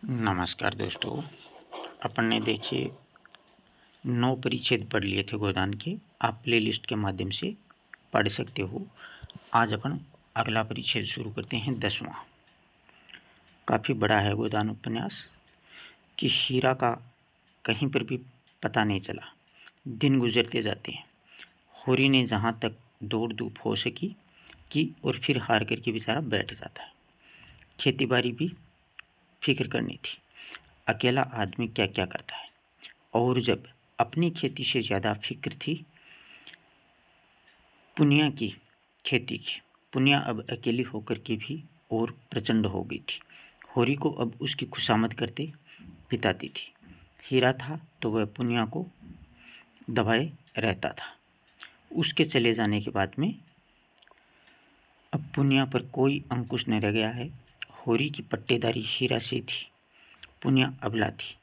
नमस्कार दोस्तों। अपन ने देखिए 9 परिच्छेद पढ़ लिए थे गोदान के। आप प्लेलिस्ट के माध्यम से पढ़ सकते हो। आज अपन अगला परिच्छेद शुरू करते हैं 10वां। काफ़ी बड़ा है गोदान उपन्यास कि हीरा का कहीं पर भी पता नहीं चला। दिन गुजरते जाते हैं। होरी ने जहाँ तक दौड़ धूप हो सकी की और फिर हार करके बेचारा बैठ जाता है। खेती बाड़ी भी फिक्र करनी थी। अकेला आदमी क्या क्या करता है। और जब अपनी खेती से ज़्यादा फिक्र थी पुनिया की खेती की। पुनिया अब अकेली होकर के भी और प्रचंड हो गई थी। होरी को अब उसकी खुशामद करते बिताती थी। हीरा था तो वह पुनिया को दबाए रहता था। उसके चले जाने के बाद में अब पुनिया पर कोई अंकुश न रह गया है। होरी की पट्टेदारी हीरा से थी। पुनिया अबला थी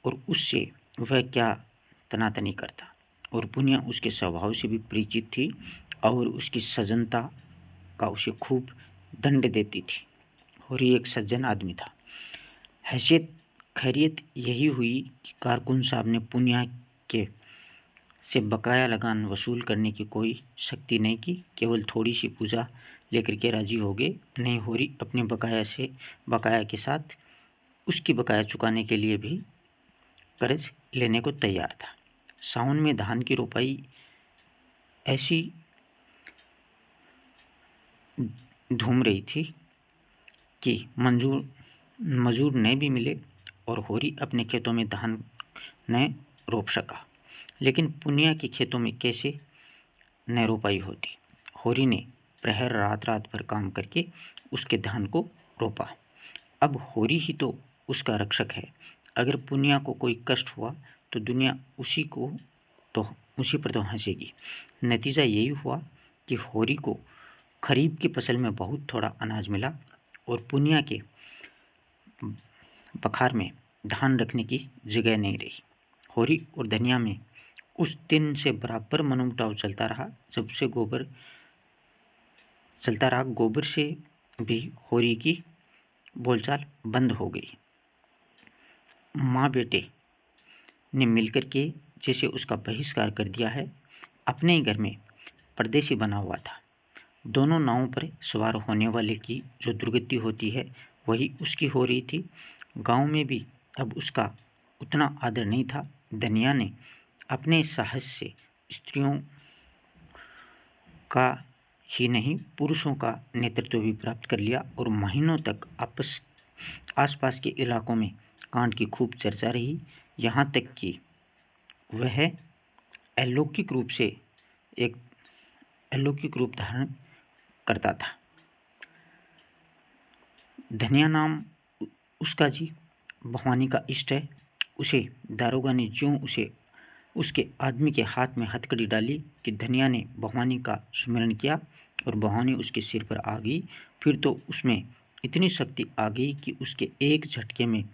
और उससे वह क्या तनातनी करता। और पुनिया उसके स्वभाव से भी परिचित थी और उसकी सज्जनता का उसे खूब दंड देती थी। होरी एक सज्जन आदमी था। हैसियत खैरियत यही हुई कि कारकुन साहब ने पुनिया के से बकाया लगान वसूल करने की कोई शक्ति नहीं की। केवल थोड़ी सी पूजा लेकर के राजी हो गए। नहीं, होरी अपने बकाया के साथ उसकी बकाया चुकाने के लिए भी कर्ज लेने को तैयार था। सावन में धान की रोपाई ऐसी धूम रही थी कि मजूर न भी मिले और होरी अपने खेतों में धान न रोप सका। लेकिन पुनिया के खेतों में कैसे न रोपाई होती। होरी ने प्रहर रात भर काम करके उसके धान को रोपा। अब होरी ही तो उसका रक्षक है। अगर पुनिया को कोई कष्ट हुआ तो दुनिया उसी पर तो हंसेगी। नतीजा यही हुआ कि होरी को खरीफ की फसल में बहुत थोड़ा अनाज मिला और पुनिया के बखार में धान रखने की जगह नहीं रही। होरी और धनिया में उस दिन से बराबर मनमुटाव चलता रहा। जब से गोबर चलता रहा, गोबर से भी होरी की बोलचाल बंद हो गई। माँ बेटे ने मिलकर के जैसे उसका बहिष्कार कर दिया है। अपने ही घर में परदेसी बना हुआ था। दोनों नावों पर सवार होने वाले की जो दुर्गति होती है वही उसकी हो रही थी। गांव में भी अब उसका उतना आदर नहीं था। धनिया ने अपने साहस से स्त्रियों का ही नहीं पुरुषों का नेतृत्व भी प्राप्त कर लिया और महीनों तक आसपास के इलाकों में कांड की खूब चर्चा रही। यहाँ तक कि वह एक अलौकिक रूप धारण करता था। धनिया नाम उसका जी भवानी का इष्ट है। उसे दारोगा ने ज्यों उसके आदमी के हाथ में हथकड़ी डाली कि धनिया ने भवानी का सुमिरन किया और भवानी उसके सिर पर आ गई। फिर तो उसमें इतनी शक्ति आ गई कि उसके एक झटके में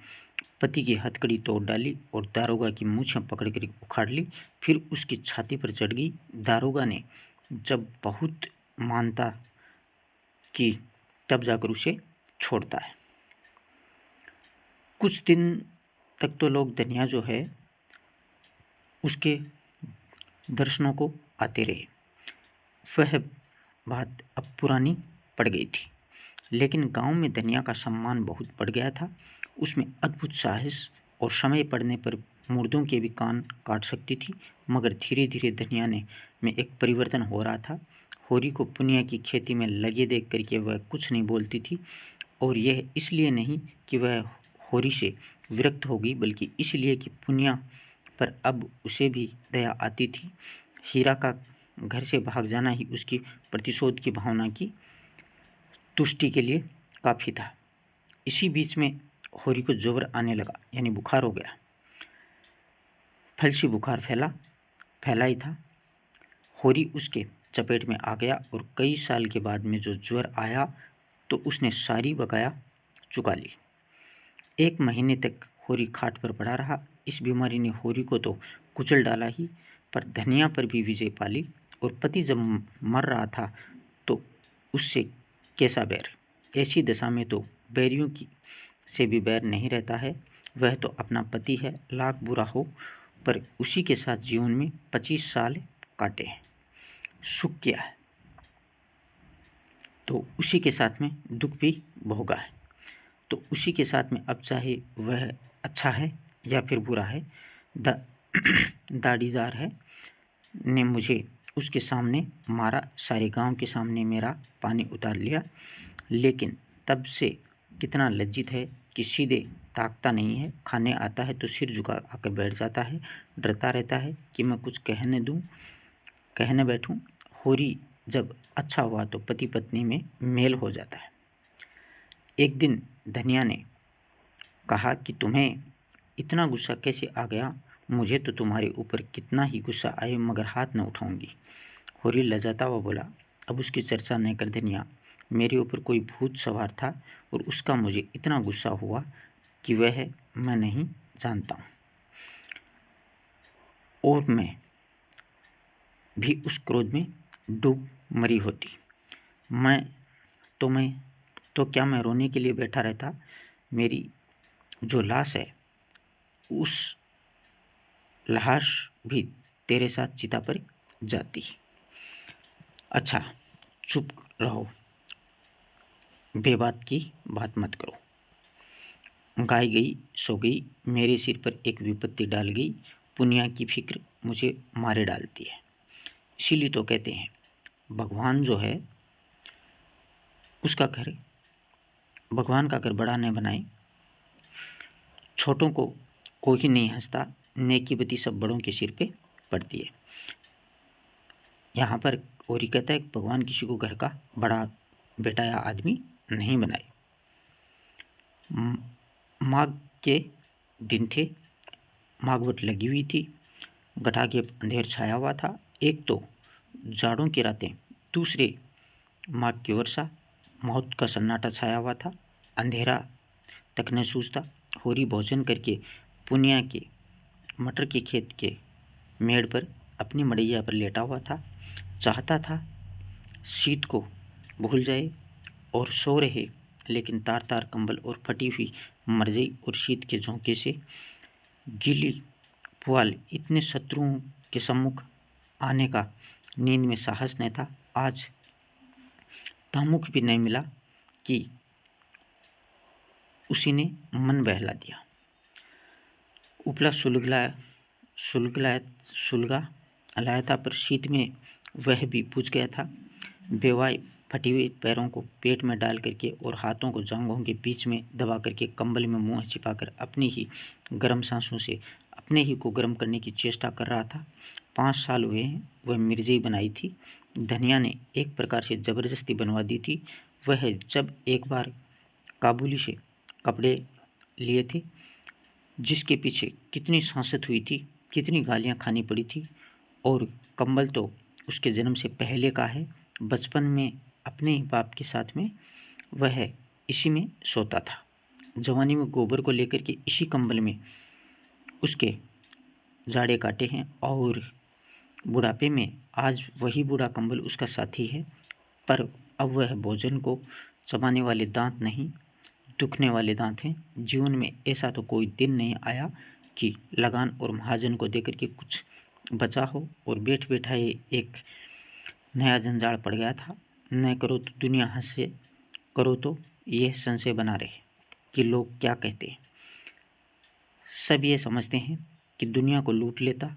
पति की हथकड़ी तोड़ डाली और दारोगा की मूछें पकड़ कर उखाड़ ली। फिर उसकी छाती पर चढ़ गई। दारोगा ने जब बहुत मानता कि तब जाकर उसे छोड़ता है। कुछ दिन तक तो लोग धनिया जो है उसके दर्शनों को आते रहे। वह बात अब पुरानी पड़ गई थी। लेकिन गांव में धनिया का सम्मान बहुत बढ़ गया था। उसमें अद्भुत साहस और समय पड़ने पर मुर्दों के भी कान काट सकती थी। मगर धीरे धीरे धनिया में एक परिवर्तन हो रहा था। होरी को पुनिया की खेती में लगे देख करके वह कुछ नहीं बोलती थी। और यह इसलिए नहीं कि वह होरी से विरक्त हो गई, बल्कि इसलिए कि पुनिया पर अब उसे भी दया आती थी। हीरा का घर से भाग जाना ही उसकी प्रतिशोध की भावना की तुष्टि के लिए काफ़ी था। इसी बीच में होरी को जोबर आने लगा, यानी बुखार हो गया। फलसी बुखार फैला ही था। होरी उसके चपेट में आ गया और कई साल के बाद में जो ज्वर आया तो उसने सारी बकाया चुका ली। 1 महीने तक होरी खाट पर पड़ा रहा। इस बीमारी ने होरी को तो कुचल डाला ही, पर धनिया पर भी विजय पाली। और पति जब मर रहा था तो उससे कैसा बैर। ऐसी दशा में तो बैरियों की से भी बैर नहीं रहता है। वह तो अपना पति है, लाख बुरा हो, पर उसी के साथ जीवन में 25 साल काटे हैं। सुख किया है तो उसी के साथ में दुख भी भोगा है, तो उसी के साथ में अब चाहे वह अच्छा है या फिर बुरा है, दाढ़ीदार है, ने मुझे उसके सामने मारा, सारे गांव के सामने मेरा पानी उतार लिया, लेकिन तब से कितना लज्जित है कि सीधे ताकता नहीं है, खाने आता है तो सिर झुका आकर बैठ जाता है, डरता रहता है कि मैं कुछ कहने बैठूं। होरी जब अच्छा हुआ तो पति पत्नी में मेल हो जाता है। एक दिन धनिया ने कहा कि तुम्हें इतना गुस्सा कैसे आ गया? मुझे तो तुम्हारे ऊपर कितना ही गुस्सा आए मगर हाथ न उठाऊंगी। होरी लजाता हुआ बोला, अब उसकी चर्चा न कर धनिया, मेरे ऊपर कोई भूत सवार था और उसका मुझे इतना गुस्सा हुआ कि वह मैं नहीं जानता हूँ, और मैं भी उस क्रोध में डूब मरी होती। मैं तो क्या मैं रोने के लिए बैठा रहता? मेरी जो लाश है उस लाश भी तेरे साथ चिता पर जाती। अच्छा चुप रहो, बेबात की बात मत करो। गाय गई सो गई, मेरे सिर पर एक विपत्ति डाल गई, पुनिया की फिक्र मुझे मारे डालती है। इसीलिए तो कहते हैं भगवान जो है उसका घर, भगवान का घर बड़ा न बनाए, छोटों को कोई नहीं हंसता, नेकी बती सब बड़ों के सिर पे पड़ती है। यहाँ पर और ही कहता है कि भगवान किसी को घर का बड़ा बेटा या आदमी नहीं बनाए। माघ के दिन थे, माघवट लगी हुई थी, गठा के अंधेर छाया हुआ था। एक तो जाड़ों की रातें, दूसरे माघ की वर्षा, मौत का सन्नाटा छाया हुआ था, अंधेरा तक न सूझता। होरी भोजन करके पुनिया के मटर के खेत के मेड़ पर अपनी मड़ैया पर लेटा हुआ था, चाहता था शीत को भूल जाए और सो रहे, लेकिन तार तार कंबल और फटी हुई मरजई और शीत के झोंके से गीली पुआल इतने शत्रुओं के सम्मुख आने का नींद में साहस न था। आज तामुख भी नहीं मिला कि उसी ने मन बहला दिया। उपला सुलगा लाया था, पर शीत में वह भी बुझ गया था। बेवाई फटी हुई पैरों को पेट में डाल करके और हाथों को जांघों के बीच में दबा करके कंबल में मुंह छिपाकर अपनी ही गर्म सांसों से अपने ही को गर्म करने की चेष्टा कर रहा था। 5 साल हुए हैं, वह मिर्जई बनाई थी, धनिया ने एक प्रकार से जबरदस्ती बनवा दी थी। वह जब एक बार काबुली से कपड़े लिए थे, जिसके पीछे कितनी सांसत हुई थी, कितनी गालियां खानी पड़ी थी, और कंबल तो उसके जन्म से पहले का है। बचपन में अपने ही बाप के साथ में वह इसी में सोता था। जवानी में गोबर को लेकर के इसी कंबल में उसके जाड़े काटे हैं, और बुढ़ापे में आज वही बूढ़ा कंबल उसका साथी है। पर अब वह भोजन को चबाने वाले दांत नहीं, दुखने वाले दांत हैं। जीवन में ऐसा तो कोई दिन नहीं आया कि लगान और महाजन को देकर के कुछ बचा हो, और बैठ बैठा ये एक नया जंजाल पड़ गया था। न करो तो दुनिया हंसे, करो तो यह संशय बना रहे कि लोग क्या कहते हैं। सब ये समझते हैं कि दुनिया को लूट लेता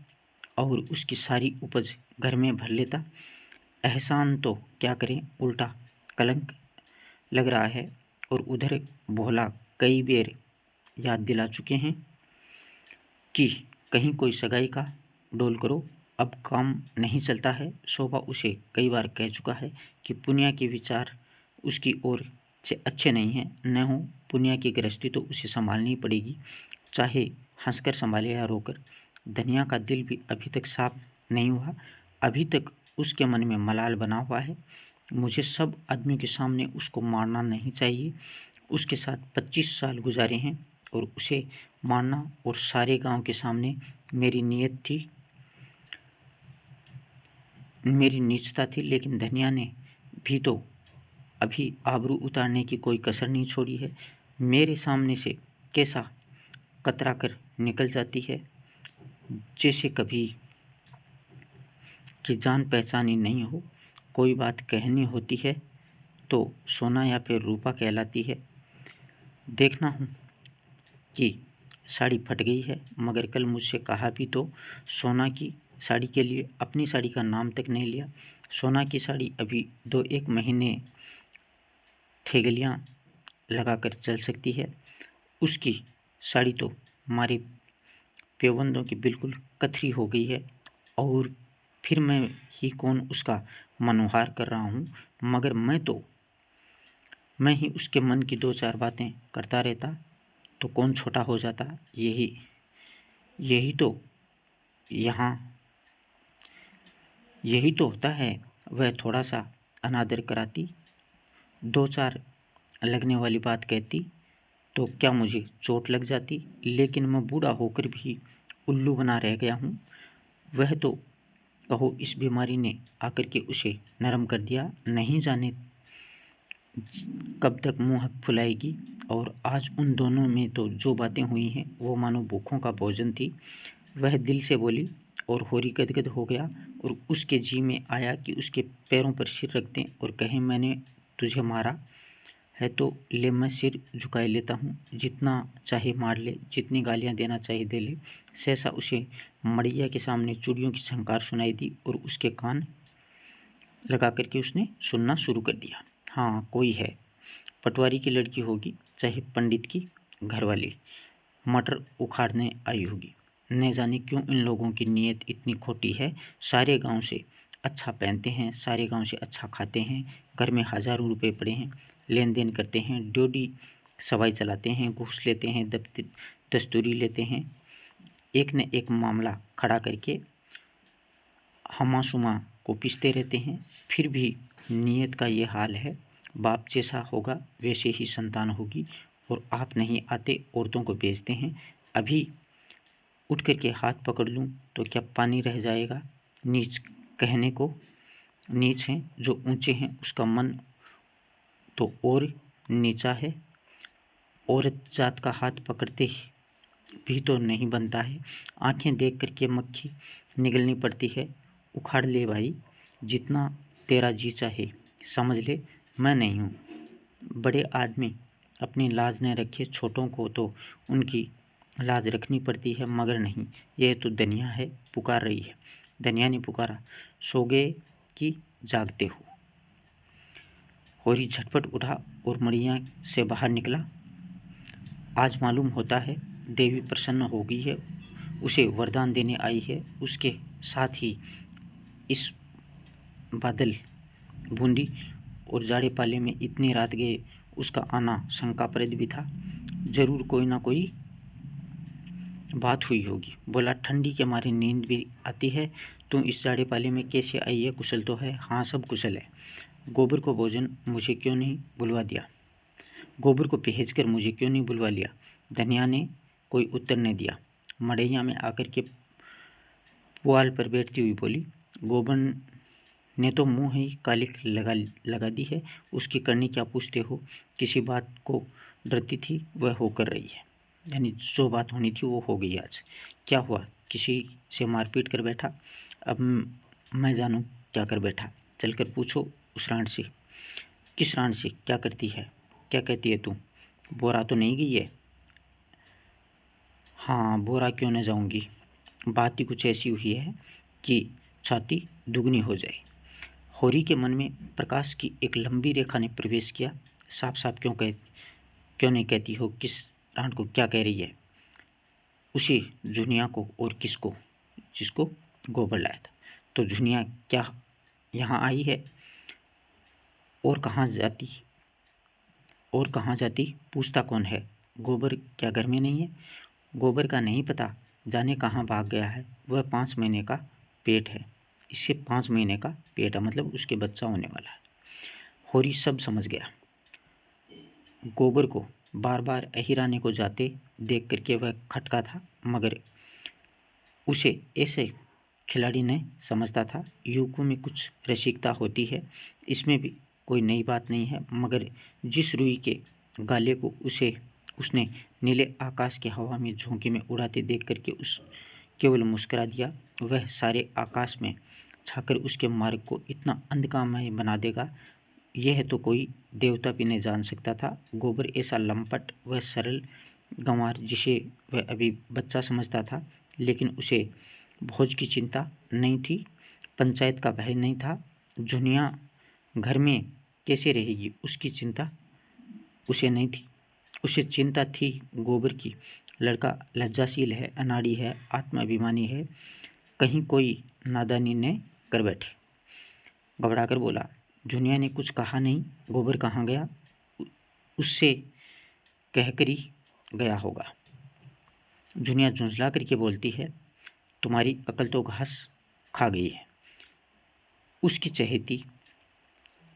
और उसकी सारी उपज घर में भर लेता। एहसान तो क्या करें, उल्टा कलंक लग रहा है। और उधर भोला कई बार याद दिला चुके हैं कि कहीं कोई सगाई का डोल करो, अब काम नहीं चलता है। शोभा उसे कई बार कह चुका है कि पुनिया के विचार उसकी ओर से अच्छे नहीं हैं। न हो पुनिया की गृहस्थी तो उसे संभालनी पड़ेगी, चाहे हंसकर संभाले या रोकर। धनिया का दिल भी अभी तक साफ नहीं हुआ, अभी तक उसके मन में मलाल बना हुआ है। मुझे सब आदमियों के सामने उसको मारना नहीं चाहिए। उसके साथ 25 साल गुजारे हैं और उसे मारना और सारे गांव के सामने मेरी नीचता थी। लेकिन धनिया ने भी तो अभी आबरू उतारने की कोई कसर नहीं छोड़ी है। मेरे सामने से कैसा कतरा कर निकल जाती है, जैसे कभी कि जान पहचानी नहीं हो। कोई बात कहनी होती है तो सोना या फिर रूपा कहलाती है। देखना हूँ कि साड़ी फट गई है, मगर कल मुझसे कहा भी तो सोना की साड़ी के लिए अपनी साड़ी का नाम तक नहीं लिया। सोना की साड़ी अभी 2-1 महीने थेगलियाँ लगाकर चल सकती है, उसकी साड़ी तो हमारे पेवंदों की बिल्कुल कथरी हो गई है। और फिर मैं ही कौन उसका मनोहार कर रहा हूँ, मगर मैं ही उसके मन की 2-4 बातें करता रहता तो कौन छोटा हो जाता। यही तो यहाँ यही तो होता है। वह थोड़ा सा अनादर कराती, 2-4 लगने वाली बात कहती तो क्या मुझे चोट लग जाती, लेकिन मैं बूढ़ा होकर भी उल्लू बना रह गया हूँ। वह तो कहो इस बीमारी ने आकर के उसे नरम कर दिया, नहीं जाने कब तक मुँह फुलाएगी। और आज उन दोनों में तो जो बातें हुई हैं वो मानो भूखों का भोजन थी। वह दिल से बोली और होरी गदगद हो गया और उसके जी में आया कि उसके पैरों पर सिर रख दें और कहें, मैंने तुझे मारा है तो ले, मैं सिर झुकाए लेता हूँ, जितना चाहे मार ले, जितनी गालियाँ देना चाहे दे ले। सहसा उसे मड़ैया के सामने चूड़ियों की झंकार सुनाई दी और उसके कान लगा करके उसने सुनना शुरू कर दिया। हाँ, कोई है, पटवारी की लड़की होगी, चाहे पंडित की घरवाली, मटर उखाड़ने आई होगी। न जाने क्यों इन लोगों की नीयत इतनी खोटी है। सारे गांव से अच्छा पहनते हैं, सारे गांव से अच्छा खाते हैं, घर में हज़ारों रुपए पड़े हैं, लेन देन करते हैं, ड्योडी सवाई चलाते हैं, घूस लेते हैं, दस्तूरी लेते हैं, एक न एक मामला खड़ा करके हमासुमा को पीसते रहते हैं। फिर भी नीयत का ये हाल है। बाप जैसा होगा वैसे ही संतान होगी। और आप नहीं आते, औरतों को बेचते हैं। अभी उठ करके हाथ पकड़ लूँ तो क्या पानी रह जाएगा। नीच कहने को नीच हैं, जो ऊंचे हैं उसका मन तो और नीचा है। औरत जात का हाथ पकड़ते भी तो नहीं बनता है। आंखें देख करके मक्खी निगलनी पड़ती है। उखाड़ ले भाई, जितना तेरा जी चाहे समझ ले, मैं नहीं हूँ। बड़े आदमी अपनी लाज न रखे, छोटों को तो उनकी लाज रखनी पड़ती है, मगर नहीं, यह तो दनिया है, पुकार रही है। दनिया ने पुकारा, सो गए कि जागते हो। होरी झटपट उठा और मड़िया से बाहर निकला। आज मालूम होता है देवी प्रसन्न हो गई है, उसे वरदान देने आई है। उसके साथ ही इस बादल बूंदी और जाड़े पाले में इतनी रात गए, उसका आना शंकाप्रद भी था। जरूर कोई ना कोई बात हुई होगी। बोला, ठंडी के मारे नींद भी आती है। तुम इस जाड़े पाले में कैसे आई है? कुशल तो है? हाँ, सब कुशल है। गोबर को भोजन मुझे क्यों नहीं बुलवा दिया? गोबर को भेज कर मुझे क्यों नहीं बुलवा लिया? धनिया ने कोई उत्तर नहीं दिया। मड़ैया में आकर के पुआल पर बैठती हुई बोली, गोबर ने तो मुँह ही कालिख लगा दी है। उसकी करनी क्या पूछते हो? किसी बात को डरती थी, वह होकर रही है। यानी जो बात होनी थी वो हो गई आज। क्या हुआ? किसी से मारपीट कर बैठा? अब मैं जानूं क्या कर बैठा? चलकर पूछो उस रांड से। किस रांड से? क्या करती है? क्या कहती है तू? बोरा तो नहीं गई है? हाँ, बोरा क्यों न जाऊंगी। बात ही कुछ ऐसी हुई है कि छाती दुगनी हो जाए। होरी के मन में प्रकाश की एक लंबी रेखा ने प्रवेश किया। साफ साफ क्यों नहीं कहती हो? किस रांड को क्या कह रही है? उसी जुनिया को। और किसको? जिसको गोबर लाया था। तो जुनिया क्या यहाँ आई है? और कहाँ जाती? पूछता कौन है? गोबर क्या घर में नहीं है? गोबर का नहीं पता, जाने कहाँ भाग गया है। वह 5 महीने का पेट है। इससे 5 महीने का पेट है, मतलब उसके बच्चा होने वाला है। होरी सब समझ गया। गोबर को बार बार अहिराने को जाते देख करके वह खटका था, मगर उसे ऐसे खिलाड़ी ने समझता था। युवकों में कुछ रसिकता होती है, इसमें भी कोई नई बात नहीं है। मगर जिस रुई के गाले को उसने नीले आकाश के हवा में झोंके में उड़ाते देख करके केवल मुस्कुरा दिया। वह सारे आकाश में छाकर उसके मार्ग को इतना अंधकारमय बना देगा, यह तो कोई देवता भी नहीं जान सकता था। गोबर ऐसा लंपट व सरल गंवार जिसे वह अभी बच्चा समझता था, लेकिन उसे भोज की चिंता नहीं थी, पंचायत का भय नहीं था, जुनिया घर में कैसे रहेगी उसकी चिंता उसे नहीं थी। उसे चिंता थी गोबर की। लड़का लज्जाशील है, अनाड़ी है, आत्माभिमानी है, कहीं कोई नादानी न कर बैठे। घबराकर बोला, जुनिया ने कुछ कहा नहीं, गोबर कहाँ गया? उससे कहकर ही गया होगा। जुनिया झुंझला करके बोलती है, तुम्हारी अकल तो घास खा गई है। उसकी चहेती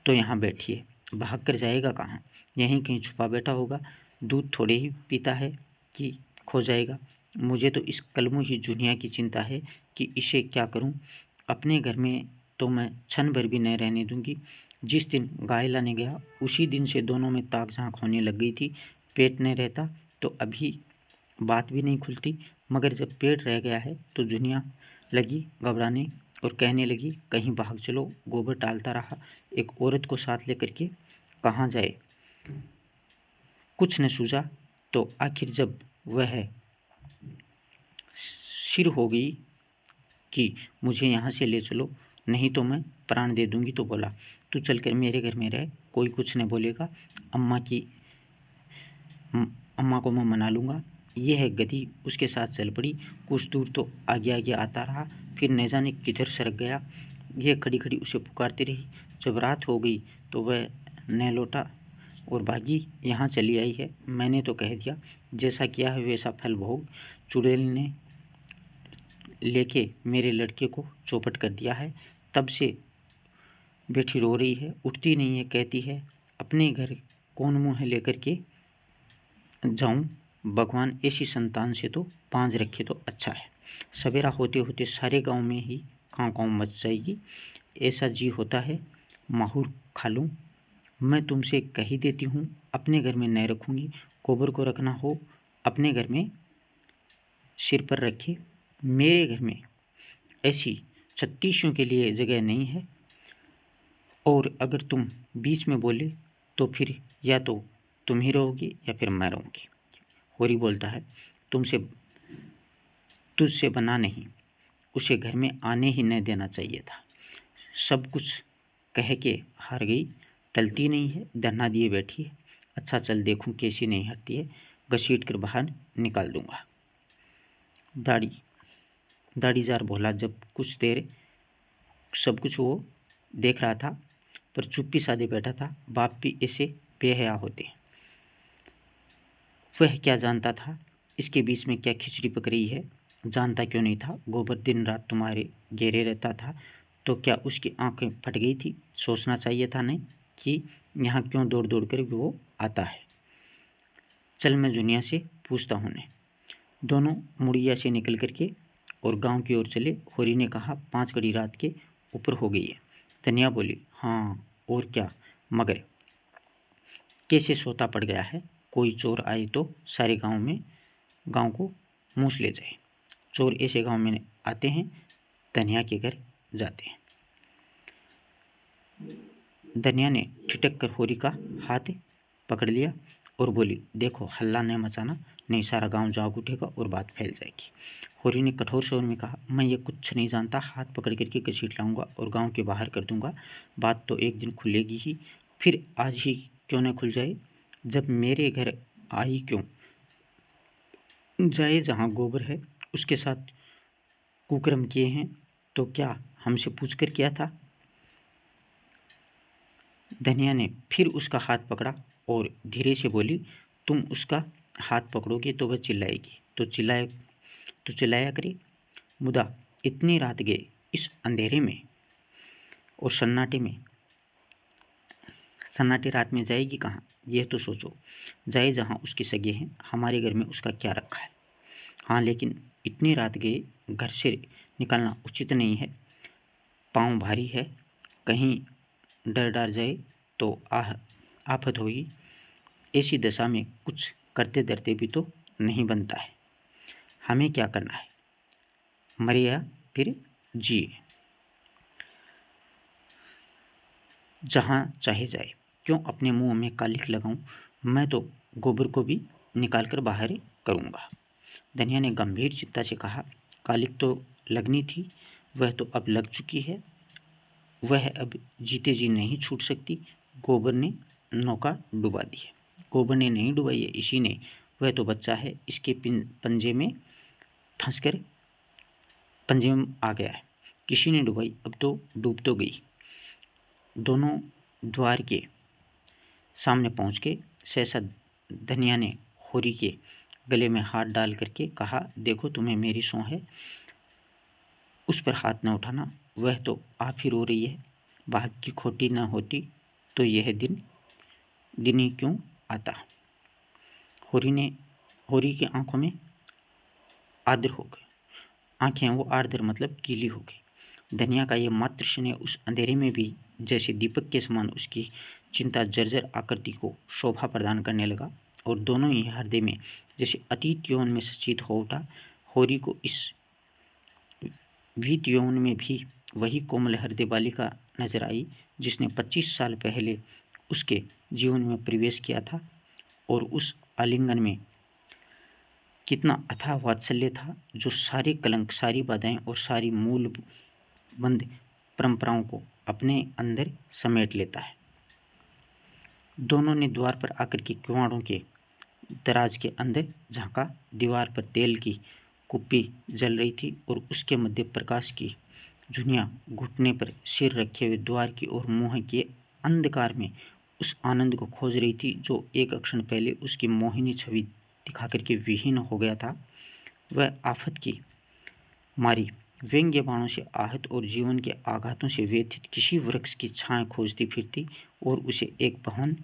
तो यहाँ बैठी है, भाग कर जाएगा कहाँ? यहीं कहीं छुपा बैठा होगा। दूध थोड़े ही पीता है कि खो जाएगा। मुझे तो इस कलमों ही जुनिया की चिंता है कि इसे क्या करूं। अपने घर में तो मैं क्षण भर भी नहीं रहने दूंगी। जिस दिन गाय लाने गया उसी दिन से दोनों में ताक झांक होने लग गई थी। पेट नहीं रहता तो अभी बात भी नहीं खुलती, मगर जब पेट रह गया है तो जुनिया लगी घबराने और कहने लगी, कहीं भाग चलो। गोबर टालता रहा, एक औरत को साथ लेकर के कहाँ जाए? कुछ न सूझा तो आखिर जब वह सिर हो गई कि मुझे यहाँ से ले चलो, नहीं तो मैं प्राण दे दूंगी, तो बोला, तू चलकर मेरे घर में रह, कोई कुछ नहीं बोलेगा। अम्मा को मैं मना लूँगा। यह गधी उसके साथ चल पड़ी। कुछ दूर तो आगे आगे आता रहा, फिर न जाने किधर सरक गया। यह खड़ी खड़ी उसे पुकारती रही। जब रात हो गई तो वह न लौटा और भागी यहाँ चली आई है। मैंने तो कह दिया, जैसा किया है वैसा फल भोग। चुड़ैल ने लेके मेरे लड़के को चौपट कर दिया है, तब से बैठी रो रही है, उठती नहीं है, कहती है अपने घर कौन मुँह लेकर के जाऊं? भगवान ऐसी संतान से तो पांज रखे तो अच्छा है। सवेरा होते होते सारे गांव में ही काँव काँव मच जाएगी। ऐसा जी होता है माहौर खा लूँ। मैं तुमसे कह ही देती हूँ, अपने घर में नहीं रखूँगी। गोबर को रखना हो अपने घर में सिर पर रखे। मेरे घर में ऐसी छत्तीसों के लिए जगह नहीं है, और अगर तुम बीच में बोले तो फिर या तो तुम ही रहोगी या फिर मैं रहूँगी। होरी बोलता है, तुझसे बना नहीं, उसे घर में आने ही नहीं देना चाहिए था। सब कुछ कह के हार गई, टलती नहीं है, धरना दिए बैठी है। अच्छा चल देखूं कैसी नहीं हटती है, घसीट कर बाहर निकाल दूंगा। दाढ़ीजार भोला जब कुछ देर सब कुछ वो देख रहा था, पर चुप्पी साधे बैठा था। बाप भी ऐसे बेहया होते हैं। वह क्या जानता था इसके बीच में क्या खिचड़ी पक रही है? जानता क्यों नहीं था? गोबर दिन रात तुम्हारे घेरे रहता था तो क्या उसकी आंखें फट गई थी? सोचना चाहिए था नहीं कि यहाँ क्यों दौड़ दौड़ कर वो आता है। चल मैं जुनिया से पूछता हूँ ने। दोनों मुड़िया से निकल करके और गांव की ओर चले। होरी ने कहा, 5 घड़ी रात के ऊपर हो गई है। धनिया बोली, हाँ और क्या, मगर कैसे सोता पड़ गया है। कोई चोर आए तो सारे गांव को मूस ले जाए। चोर ऐसे गांव में आते हैं, धनिया के घर जाते हैं। धनिया ने ठिठक कर होरी का हाथ पकड़ लिया और बोली, देखो हल्ला नहीं मचाना, नहीं सारा गांव जाग उठेगा और बात फैल जाएगी। होरी ने कठोर स्वर में कहा, मैं ये कुछ नहीं जानता, हाथ पकड़ करके घसीट लाऊंगा और गांव के बाहर कर दूंगा। बात तो एक दिन खुलेगी ही, फिर आज ही क्यों न खुल जाए। जब मेरे घर आई क्यों जाए, जहाँ गोबर है उसके साथ कुकर्म किए हैं तो क्या हमसे पूछ कर किया था? धनिया ने फिर उसका हाथ पकड़ा और धीरे से बोली, तुम उसका हाथ पकड़ोगे तो वह चिल्लाएगी, तो चिल्लाया करे। मुदा इतनी रात गए इस अंधेरे में और सन्नाटे रात में जाएगी कहाँ? यह तो सोचो। जाए जहाँ उसके सगे हैं, हमारे घर में उसका क्या रखा है? हाँ लेकिन इतनी रात गए घर से निकलना उचित नहीं है। पाँव भारी है, कहीं डर जाए तो आफत होगी। ऐसी दशा में कुछ करते डरते भी तो नहीं बनता है। हमें क्या करना है, मरे या फिर जिए, जहाँ चाहे जाए, क्यों अपने मुंह में कालिख लगाऊं, मैं तो गोबर को भी निकाल कर बाहर करूँगा। धनिया ने गंभीर चित्ता से कहा, कालिख तो लगनी थी, वह तो अब लग चुकी है, वह अब जीते जी नहीं छूट सकती। गोबर ने नौका डुबा दी है। गोबर ने नहीं डुबाई है, इसी ने, वह तो बच्चा है, इसके पंजे में फंसकर पंजे में आ गया है। किसी ने डुबाई, अब तो डूब तो गई। दोनों द्वार के सामने पहुंच के सहसा धनिया ने होरी के गले में हाथ डाल करके कहा, देखो तुम्हें मेरी सौं है, उस पर हाथ न उठाना, वह तो आप ही रो रही है, भाग की खोटी न होती तो यह दिन ही क्यों आता। होरी की आंखों में आर्द्र हो गए, आंखें वो आर्द्र मतलब गीली हो गई। धनिया का ये मात्र स्नेह उस अंधेरे में भी जैसे दीपक के समान उसकी चिंता जर्जर आकृति को शोभा प्रदान करने लगा, और दोनों ही हृदय में जैसे अतीत यौवन में सचित हो उठा। होरी को इस वीत यौवन में भी वही कोमल हृदय बालिका नजर आई जिसने 25 साल पहले उसके जीवन में प्रवेश किया था, और उस आलिंगन में कितना अथाह वात्सल्य था जो सारे कलंक, सारी बाधाएं और सारी मूलबंद परंपराओं को अपने अंदर समेट लेता है। दोनों ने द्वार पर आकर के किवाड़ों के दराज के अंदर झांका। दीवार पर तेल की कुप्पी जल रही थी और उसके मध्य प्रकाश की झुनिया घुटने पर सिर रखे हुए द्वार की ओर मुंह के अंधकार में उस आनंद को खोज रही थी जो एक क्षण पहले उसकी मोहिनी छवि दिखाकर के विहीन हो गया था। वह आफत की मारी व्यंग्य बाणों से आहत और जीवन के आघातों से व्यथित किसी वृक्ष की छाया खोजती फिरती, और उसे एक भवन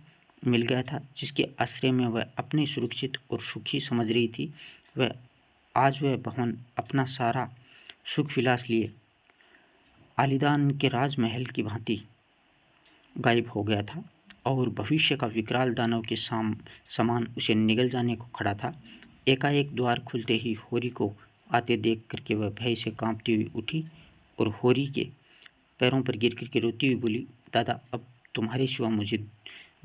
मिल गया था जिसके आश्रय में वह अपने सुरक्षित और सुखी समझ रही थी। आज वह भवन अपना सारा सुख विलास लिए आलीदान के राजमहल की भांति गायब हो गया था, और भविष्य का विकराल दानव के समान उसे निगल जाने को खड़ा था। एकाएक द्वार खुलते ही होरी को आते देख करके वह भय से कांपती हुई उठी और होरी के पैरों पर गिर करके रोती हुई बोली, दादा, अब तुम्हारे सिवा मुझे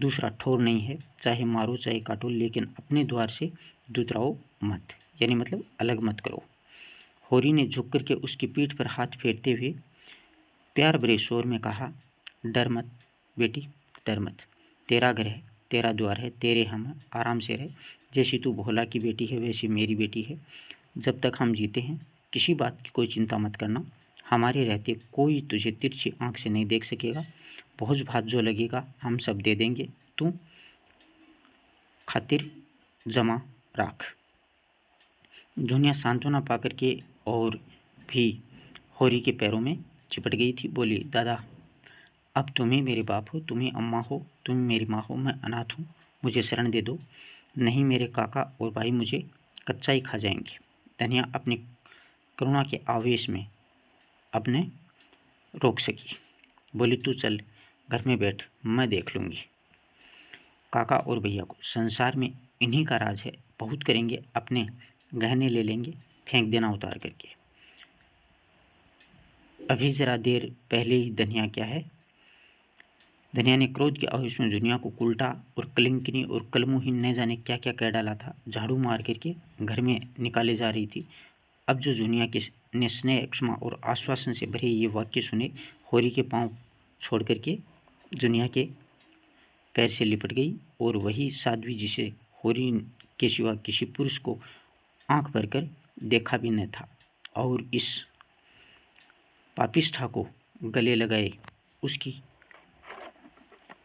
दूसरा ठौर नहीं है, चाहे मारो चाहे काटो, लेकिन अपने द्वार से दुतराओ मत, यानी मतलब अलग मत करो। होरी ने झुक करके उसकी पीठ पर हाथ फेरते हुए प्यार भरे शोर में कहा, डर मत बेटी, डर मत, तेरा घर है, तेरा द्वार है, तेरे हम आराम से रहे। जैसी तू भोला की बेटी है वैसी मेरी बेटी है। जब तक हम जीते हैं किसी बात की कोई चिंता मत करना, हमारे रहते कोई तुझे तिरछी आंख से नहीं देख सकेगा। भोज भात जो लगेगा हम सब दे देंगे, तू खातिर जमा राख। दुनिया सांत्वना पाकर के और भी होरी के पैरों में चिपट गई थी। बोली, दादा, अब तुम ही मेरे बाप हो, तुम ही अम्मा हो, तुम ही मेरी माँ हो, मैं अनाथ हूँ, मुझे शरण दे दो, नहीं मेरे काका और भाई मुझे कच्चा ही खा जाएंगे। धनिया अपनी करुणा के आवेश में अपने रोक सकी। बोली, तू चल घर में बैठ, मैं देख लूँगी काका और भैया को, संसार में इन्हीं का राज है, बहुत करेंगे, अपने गहने ले लेंगे, फेंक देना उतार करके। अभी जरा देर पहले ही धनिया क्या है, धनिया ने क्रोध के आवेश में दुनिया को उल्टा और कलंकिनी और कलमुहीन न जाने क्या क्या कह डाला था। झाड़ू मार करके घर में निकाले जा रही थी। अब जो दुनिया के ने स्नेह, क्षमा और आश्वासन से भरे ये वाक्य सुने, होरी के पांव छोड़ करके दुनिया के पैर से लिपट गई, और वही साध्वी जिसे होरी के सिवा किसी पुरुष को आंख भरकर देखा भी न था और इस पापिष्ठा को गले लगाए उसकी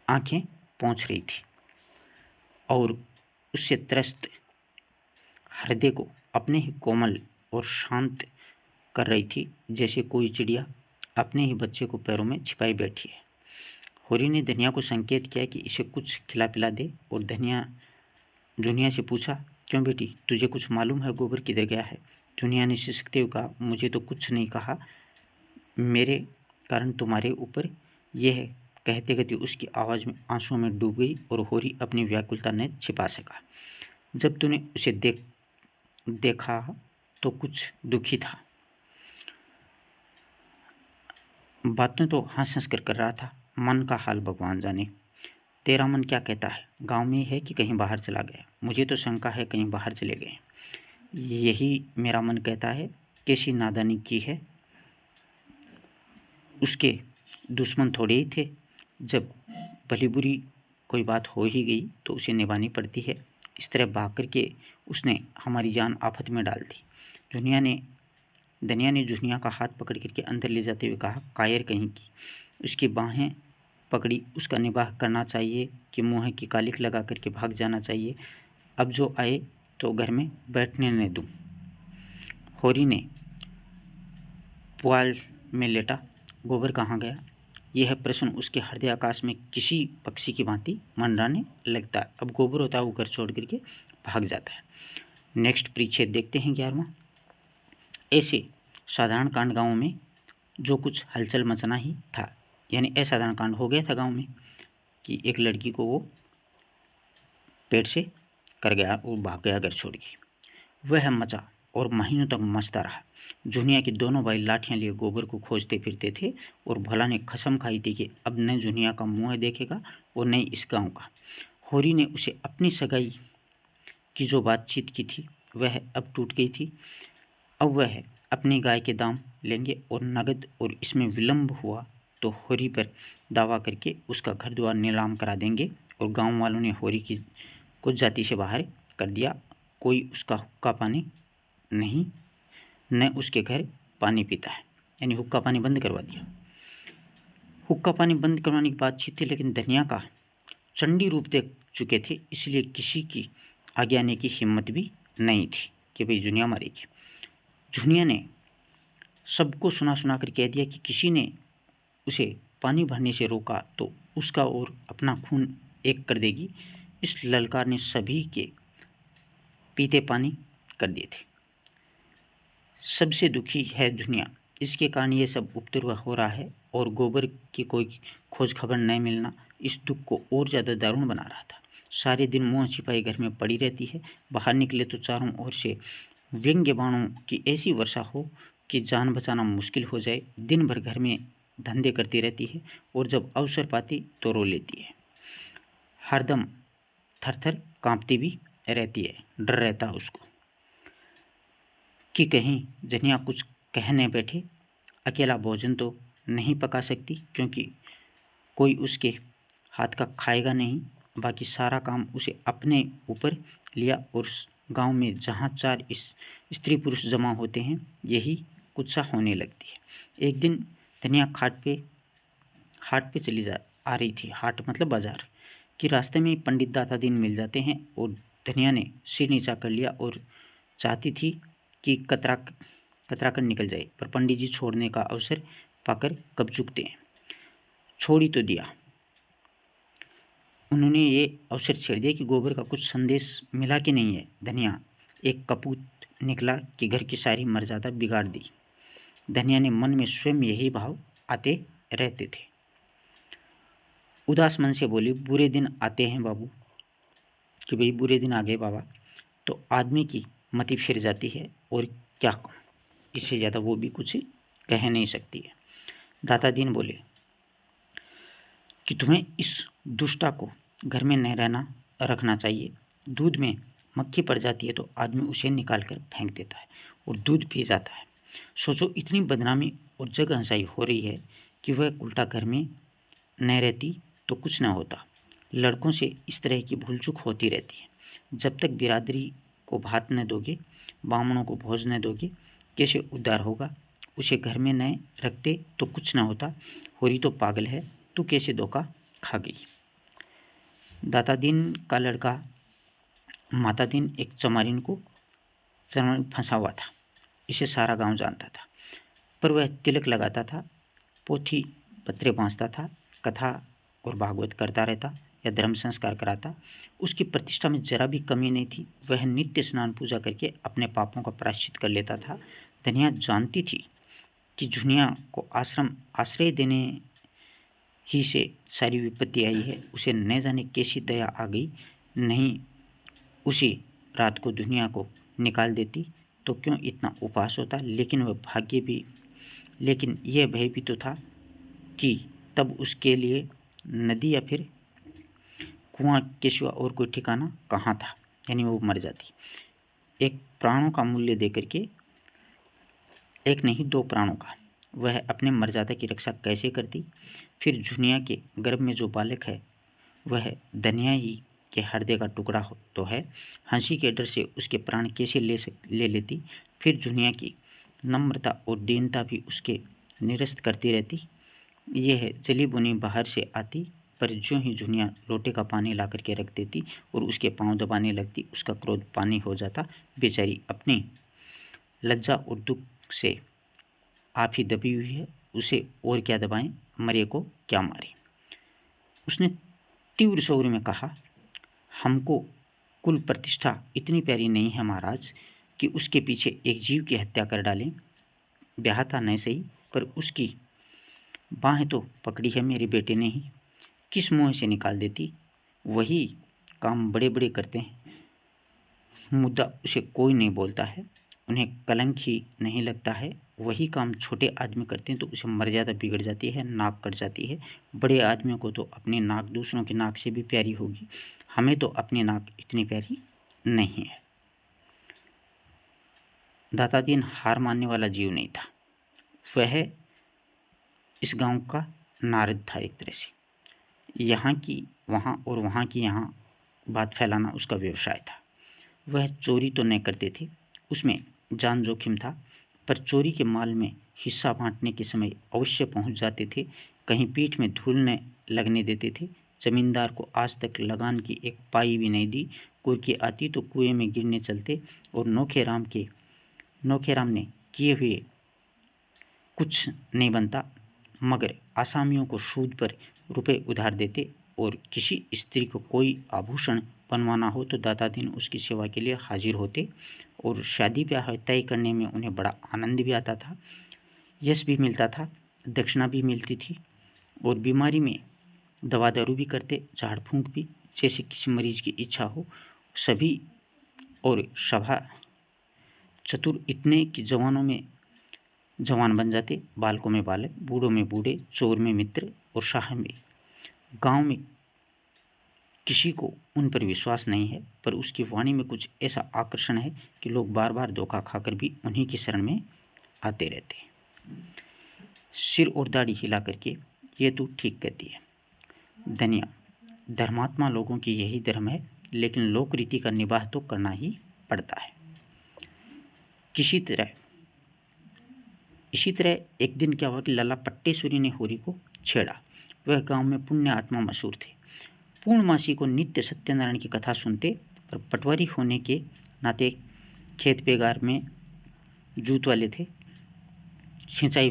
आंखें पहुंच रही थी, और उससे त्रस्त हृदय को अपने ही कोमल और शांत कर रही थी, जैसे कोई चिड़िया अपने ही बच्चे को पैरों में छिपाई बैठी है। होरी ने धनिया को संकेत किया कि इसे कुछ खिला पिला दे, और दुनिया से पूछा, क्यों बेटी, तुझे कुछ मालूम है गोबर किधर गया है? दुनिया ने सिसकते हुए कहा, मुझे तो कुछ नहीं कहा, मेरे कारण तुम्हारे ऊपर यह कहते कहते उसकी आवाज़ में आंसुओं में डूब गई और होरी अपनी व्याकुलता न छिपा सका। जब तूने उसे देखा तो कुछ दुखी था, बातें तो हंस हंस कर रहा था। मन का हाल भगवान जाने। तेरा मन क्या कहता है? गांव में है कि कहीं बाहर चला गया? मुझे तो शंका है कहीं बाहर चले गए। यही मेरा मन कहता है। कैसी नादानी की है। उसके दुश्मन थोड़े ही थे। जब भली बुरी कोई बात हो ही गई तो उसे निभानी पड़ती है। इस तरह भाग करके उसने हमारी जान आफत में डाल दी। धनिया ने जुनिया का हाथ पकड़ करके अंदर ले जाते हुए कहा, कायर कहीं की। उसकी बाहें पकड़ी। उसका निबाह करना चाहिए कि मुँह की कालिख लगा करके भाग जाना चाहिए। अब जो आए तो घर में बैठने न दूँ। होरी ने पुआल में लेटा। गोबर कहाँ गया? यह प्रश्न उसके हृदय आकाश में किसी पक्षी की भांति मंडराने लगता है। अब गोबर होता है वो घर छोड़ करके भाग जाता है। नेक्स्ट परिच्छेद देखते हैं 11वां। ऐसे साधारण कांड गाँव में जो कुछ हलचल मचना ही था, यानी असाधारण कांड हो गया था गांव में कि एक लड़की को वो पेट से कर गया और भाग गया घर छोड़ के। वह मचा और महीनों तक मचता रहा। जुनिया के दोनों भाई लाठियां लिए गोबर को खोजते फिरते थे और भला ने कसम खाई थी कि अब न जुनिया का मुँह देखेगा और न इस गाँव का। होरी ने उसे अपनी सगाई की जो बातचीत की थी वह अब टूट गई थी। अब वह अपनी गाय के दाम लेंगे और नगद, और इसमें विलंब हुआ तो होरी पर दावा करके उसका घर द्वार नीलाम करा देंगे। और गांव वालों ने होरी की को जाति से बाहर कर दिया। कोई उसका हुक्का पानी नहीं, न उसके घर पानी पीता है, यानी हुक्का पानी बंद करवा दिया। हुक्का पानी बंद करवाने की बातचीत थी, लेकिन धनिया का चंडी रूप देख चुके थे, इसलिए किसी की आगे आने की हिम्मत भी नहीं थी कि भाई जुनिया मारेगी। जुनिया ने सबको सुना सुना कर कह दिया कि किसी ने उसे पानी भरने से रोका तो उसका और अपना खून एक कर देगी। इस ललकार ने सभी के पीते पानी कर दिए थे। सबसे दुखी है दुनिया, इसके कारण ये सब उपद्रव हो रहा है और गोबर की कोई खोज खबर नहीं मिलना इस दुख को और ज़्यादा दारुण बना रहा था। सारे दिन मुँह छिपाई घर में पड़ी रहती है। बाहर निकले तो चारों ओर से व्यंग्य बाणों की ऐसी वर्षा हो कि जान बचाना मुश्किल हो जाए। दिन भर घर में धंधे करती रहती है और जब अवसर पाती तो रो लेती है। हरदम थरथर कांपती भी रहती है। डर रहता है उसको कि कहीं जनिया कुछ कहने बैठे। अकेला भोजन तो नहीं पका सकती क्योंकि कोई उसके हाथ का खाएगा नहीं। बाकी सारा काम उसे अपने ऊपर लिया और गांव में जहाँ चार स्त्री पुरुष जमा होते हैं यही कुछ सा होने लगती है। एक दिन धनिया हाट पे चली आ रही थी। हाट मतलब बाजार। कि रास्ते में पंडित दाता दीन मिल जाते हैं और धनिया ने सिर नीचा कर लिया और चाहती थी कि कतरा कर निकल जाए, पर पंडित जी छोड़ने का अवसर पाकर कब चुकते हैं। छोड़ ही तो दिया। उन्होंने ये अवसर छेड़ दिया कि गोबर का कुछ संदेश मिला कि नहीं है। धनिया एक कपूत निकला कि घर की सारी मर्यादा बिगाड़ दी। धनिया ने मन में स्वयं यही भाव आते रहते थे। उदास मन से बोली, बुरे दिन आते हैं बाबू, कि भाई बुरे दिन आ गए बाबा तो आदमी की मति फिर जाती है और क्या कहूँ, इससे ज़्यादा वो भी कुछ कह नहीं सकती है। दाता दीन बोले कि तुम्हें इस दुष्टा को घर में नहीं रखना चाहिए। दूध में मक्खी पड़ जाती है तो आदमी उसे निकाल कर फेंक देता है और दूध पी जाता है। सोचो इतनी बदनामी और जग हंसाई हो रही है कि वह उल्टा घर में न रहती तो कुछ न होता। लड़कों से इस तरह की भूल चूक होती रहती है। जब तक बिरादरी को भात न दोगे, बामणों को भोज न दोगे, कैसे उद्धार होगा। उसे घर में न रखते तो कुछ न होता। होरी तो पागल है, तू कैसे धोखा खा गई। दाता दीन का लड़का माता दीन एक चमारिन को फंसा हुआ था। इसे सारा गांव जानता था, पर वह तिलक लगाता था, पोथी पत्रे बाँचता था, कथा और भागवत करता रहता या धर्म संस्कार कराता। उसकी प्रतिष्ठा में जरा भी कमी नहीं थी। वह नित्य स्नान पूजा करके अपने पापों का प्रायश्चित कर लेता था। धनिया जानती थी कि जुनिया को आश्रय देने ही से सारी विपत्ति आई है, उसे न जाने कैसी दया आ गई, नहीं उसी रात को दुनिया को निकाल देती तो क्यों इतना उपवास होता। लेकिन यह भय भी तो था कि तब उसके लिए नदी या फिर कुआं के सिवा और कोई ठिकाना कहाँ था, यानी वो मर जाती। एक प्राणों का मूल्य देकर के, एक नहीं 2 प्राणों का, वह अपने मर्यादा की रक्षा कैसे करती। फिर जुनिया के गर्भ में जो बालक है वह धनिया ही के हृदय का टुकड़ा तो है, हंसी के डर से उसके प्राण कैसे ले लेती। फिर जुनिया की नम्रता और दीनता भी उसके निरस्त करती रहती। यह जली बुनी बाहर से आती, पर ज्यों ही जुनिया लोटे का पानी ला करके रख देती और उसके पांव दबाने लगती, उसका क्रोध पानी हो जाता। बेचारी अपनी लज्जा और दुख से आप ही दबी हुई है, उसे और क्या दबाएं, मरे को क्या मारे। उसने तीव्र स्वर में कहा, हमको कुल प्रतिष्ठा इतनी प्यारी नहीं है महाराज कि उसके पीछे एक जीव की हत्या कर डालें। ब्याहता नहीं सही, पर उसकी बाहें तो पकड़ी है मेरे बेटे ने ही, किस मुँह से निकाल देती। वही काम बड़े बड़े करते हैं, मुद्दा उसे कोई नहीं बोलता है, उन्हें कलंक ही नहीं लगता है। वही काम छोटे आदमी करते हैं तो उसे मर्यादा बिगड़ जाती है, नाक कट जाती है। बड़े आदमियों को तो अपनी नाक दूसरों की नाक से भी प्यारी होगी, हमें तो अपनी नाक इतनी प्यारी नहीं है। दातादीन हार मानने वाला जीव नहीं था, वह इस गांव का नारद था एक तरह से। यहाँ की वहाँ और वहाँ की यहाँ बात फैलाना उसका व्यवसाय था। वह चोरी तो नहीं करते थे, उसमें जान जोखिम था, पर चोरी के माल में हिस्सा बांटने के समय अवश्य पहुंच जाते थे। कहीं पीठ में धूल न लगने देते थे। जमींदार को आज तक लगान की एक पाई भी नहीं दी। कुर्की आती तो कुएं में गिरने चलते, और नौखेराम ने किए हुए कुछ नहीं बनता, मगर आसामियों को सूद पर रुपए उधार देते, और किसी स्त्री को कोई आभूषण बनवाना हो तो दातादीन उसकी सेवा के लिए हाजिर होते, और शादी ब्याह तय करने में उन्हें बड़ा आनंद भी आता था, यश भी मिलता था, दक्षिणा भी मिलती थी, और बीमारी में दवा दारू भी करते, झाड़ फूंक भी, जैसे किसी मरीज की इच्छा हो सभी। और सभा चतुर इतने कि जवानों में जवान बन जाते, बालकों में बालक, बूढ़ों में बूढ़े, चोर में मित्र, और शाह में। गांव में किसी को उन पर विश्वास नहीं है, पर उसकी वाणी में कुछ ऐसा आकर्षण है कि लोग बार बार धोखा खाकर भी उन्हीं की शरण में आते रहते हैं। सिर और दाढ़ी हिला करके, ये तू ठीक कहती है धनिया, धर्मात्मा लोगों की यही धर्म है, लेकिन लोक रीति का निवाह तो करना ही पड़ता है। इसी तरह एक दिन क्या हुआ कि लाला पट्टेश्वरी ने होरी को छेड़ा। वह गांव में पुण्य आत्मा मशहूर थे। पूर्णमासी को नित्य सत्यनारायण की कथा सुनते, पर पटवारी होने के नाते खेत बेगार में जूत वाले थे, सिंचाई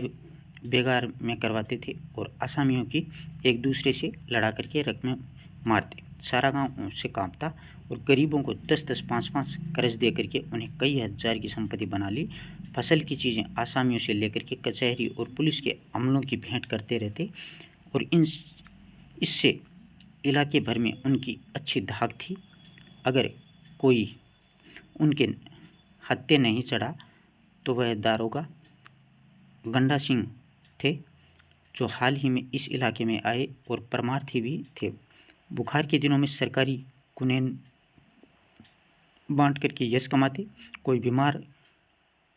बेगार में करवाते थे, और आसामियों की एक दूसरे से लड़ा करके रकमें मारते। सारा गांव उससे कांपता, और गरीबों को 10-10, 5-5 कर्ज दे करके उन्हें कई हजार की संपत्ति बना ली। फसल की चीज़ें आसामियों से लेकर के कचहरी और पुलिस के अमलों की भेंट करते रहते, और इससे इलाके भर में उनकी अच्छी धाक थी। अगर कोई उनके हत्थे नहीं चढ़ा तो वह दारोगा गंडा सिंह थे, जो हाल ही में इस इलाके में आए और परमार्थी भी थे। बुखार के दिनों में सरकारी कुनैन बांट करके यश कमाते। कोई बीमार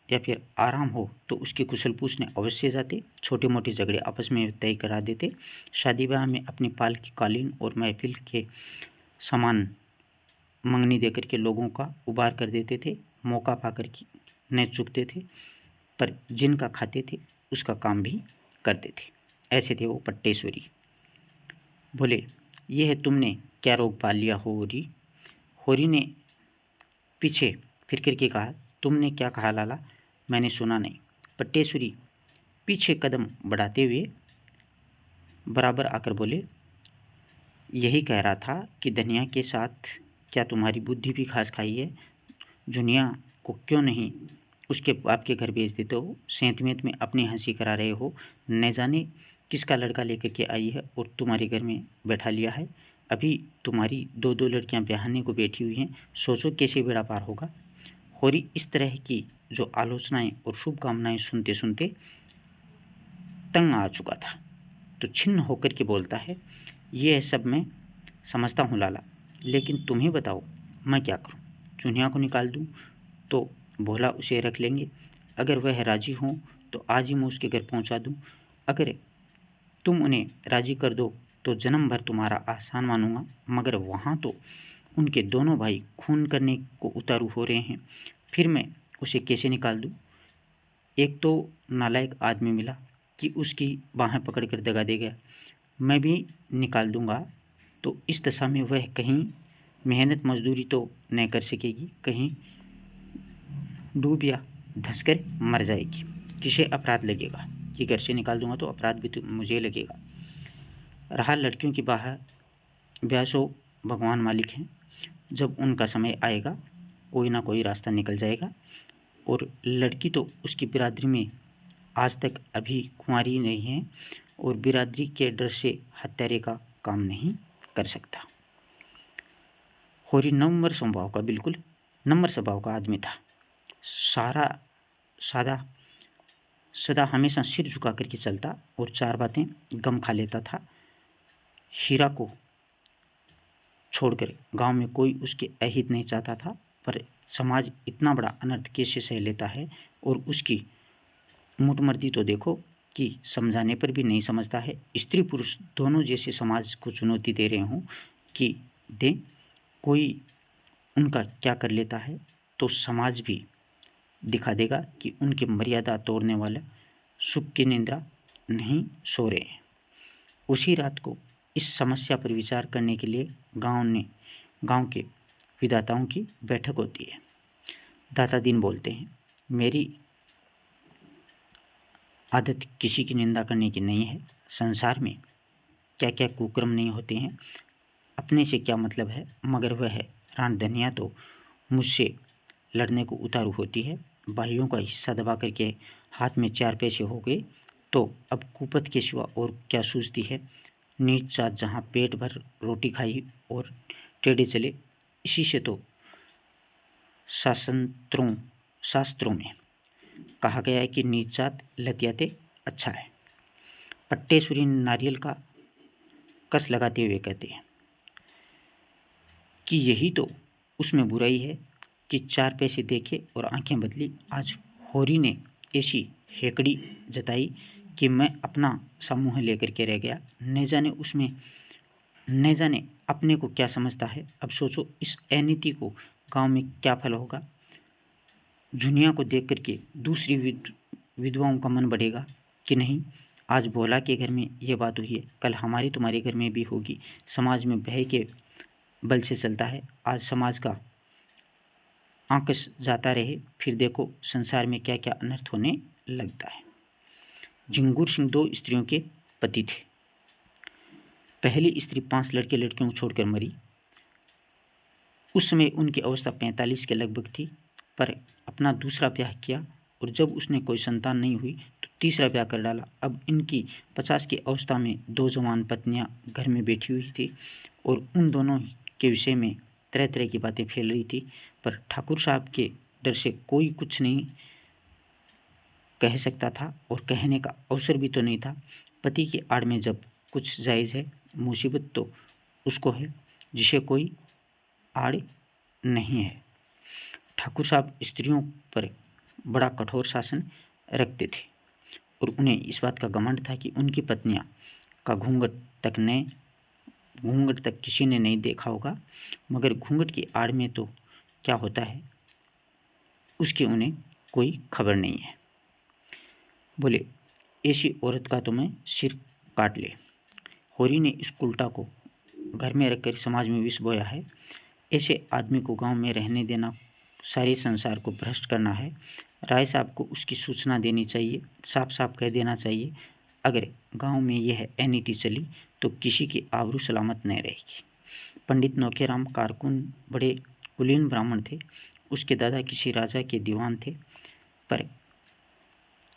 या फिर आराम हो तो उसकी कुशल पूछने अवश्य जाते। छोटे मोटे झगड़े आपस में तय करा देते। शादी ब्याह में अपनी पाल की कालीन और महफिल के सामान मंगनी देकर के लोगों का उबार कर देते थे। मौका पाकर के न चुकते थे, पर जिनका खाते थे उसका काम भी करते थे। ऐसे थे वो पट्टेश्वरी। बोले, ये है तुमने क्या रोग पाल लिया हो होरी। होरी ने पीछे फिर करके कहा, तुमने क्या कहा लाला, मैंने सुना नहीं। पट्टेश्वरी पीछे कदम बढ़ाते हुए बराबर आकर बोले, यही कह रहा था कि धनिया के साथ क्या तुम्हारी बुद्धि भी घास खाई है। जुनिया को क्यों नहीं उसके बाप के घर भेज देते हो। सेंतमेंत में अपनी हंसी करा रहे हो, न जाने किसका लड़का लेकर के आई है और तुम्हारे घर में बैठा लिया है। अभी तुम्हारी 2-2 लड़कियां ब्याहने को बैठी हुई हैं, सोचो कैसे बेड़ा पार होगा। होरी इस तरह की जो आलोचनाएं और शुभकामनाएं सुनते सुनते तंग आ चुका था, तो छिन्न होकर के बोलता है, ये सब मैं समझता हूँ लाला, लेकिन तुम्हें बताओ मैं क्या करूँ। चुनिया को निकाल दूँ तो भोला उसे रख लेंगे, अगर वह राजी हो तो आज ही मैं उसके घर पहुँचा दूँ। अगर तुम उन्हें राजी कर दो तो जन्म भर तुम्हारा आसान मानूंगा, मगर वहाँ तो उनके दोनों भाई खून करने को उतारू हो रहे हैं, फिर मैं उसे कैसे निकाल दूँ। एक तो नालायक आदमी मिला कि उसकी बाहें पकड़ कर दगा दे गया, मैं भी निकाल दूंगा तो इस दशा में वह कहीं मेहनत मजदूरी तो न कर सकेगी, कहीं डूब या धंसकर मर जाएगी। किसे अपराध लगेगा कि घर से निकाल दूंगा तो अपराध भी तो मुझे लगेगा। रहा लड़कियों की ब्याह सो भगवान मालिक हैं, जब उनका समय आएगा कोई ना कोई रास्ता निकल जाएगा। और लड़की तो उसकी बिरादरी में आज तक अभी कुंवारी नहीं है और बिरादरी के डर से हत्यारे का काम नहीं कर सकता। होरी नम्र स्वभाव का, बिल्कुल नम्र स्वभाव का आदमी था। सदा हमेशा सिर झुका करके चलता और 4 बातें गम खा लेता था। हीरा को छोड़कर गांव में कोई उसके अहित नहीं चाहता था, पर समाज इतना बड़ा अनर्थ कैसे सह लेता है, और उसकी मुटमर्दी तो देखो कि समझाने पर भी नहीं समझता है। स्त्री पुरुष दोनों जैसे समाज को चुनौती दे रहे हों कि दें, कोई उनका क्या कर लेता है तो समाज भी दिखा देगा कि उनकी मर्यादा तोड़ने वाला सुख की निंद्रा नहीं सो रहे हैं। उसी रात को इस समस्या पर विचार करने के लिए गांव के विधाताओं की बैठक होती है। दाता दीन बोलते हैं, मेरी आदत किसी की निंदा करने की नहीं है। संसार में क्या क्या कुकर्म नहीं होते हैं, अपने से क्या मतलब है, मगर वह रान धनिया तो मुझसे लड़ने को उतारू होती है। भाइयों का हिस्सा दबा करके हाथ में 4 पैसे हो गए तो अब कुपत के सिवा और क्या सूझती है। नीच जात जहाँ पेट भर रोटी खाई और टेढ़े चले, इसी से तो शास्त्रों में कहा गया है कि नीच जात लतियाते अच्छा है। पट्टेश्वरी नारियल का कस लगाते हुए कहते हैं कि यही तो उसमें बुराई है कि 4 पैसे देखे और आंखें बदली। आज होरी ने ऐसी हेकड़ी जताई कि मैं अपना समूह लेकर के रह गया। न जाने अपने को क्या समझता है। अब सोचो इस अनीति को गांव में क्या फल होगा। जुनिया को देख करके दूसरी विधवाओं का मन बढ़ेगा कि नहीं, आज भोला के घर में ये बात हुई है, कल हमारे तुम्हारे घर में भी होगी। समाज में भय के बल से चलता है। आज समाज का आकस जाता रहे, फिर देखो संसार में क्या क्या अनर्थ होने लगता है। झिंगुर सिंह 2 स्त्रियों के पति थे। पहली स्त्री 5 लड़के लड़कियों को छोड़कर मरी। उस समय उनकी अवस्था 45 के लगभग थी, पर अपना दूसरा ब्याह किया और जब उसने कोई संतान नहीं हुई तो तीसरा ब्याह कर डाला। अब इनकी 50 की अवस्था में 2 जवान पत्नियां घर में बैठी हुई थी और उन दोनों के विषय में तरह तरह की बातें फैल रही थी, पर ठाकुर साहब के डर से कोई कुछ नहीं कह सकता था और कहने का अवसर भी तो नहीं था। पति की आड़ में जब कुछ जायज़ है, मुसीबत तो उसको है जिसे कोई आड़ नहीं है। ठाकुर साहब स्त्रियों पर बड़ा कठोर शासन रखते थे और उन्हें इस बात का घमंड था कि उनकी पत्नियां का घूंघट तक किसी ने नहीं देखा होगा, मगर घूंघट की आड़ में तो क्या होता है उसकी उन्हें कोई खबर नहीं है। बोले, ऐसी औरत का तो मैं सिर काट ले। होरी ने इस उल्टा को घर में रखकर समाज में विष बोया है। ऐसे आदमी को गांव में रहने देना सारे संसार को भ्रष्ट करना है। राय साहब को उसकी सूचना देनी चाहिए, साफ साफ कह देना चाहिए, अगर गांव में यह अनीति चली तो किसी की आबरू सलामत न रहेगी। पंडित नौखेराम कारकुन बड़े कुलीन ब्राह्मण थे। उसके दादा किसी राजा के दीवान थे, पर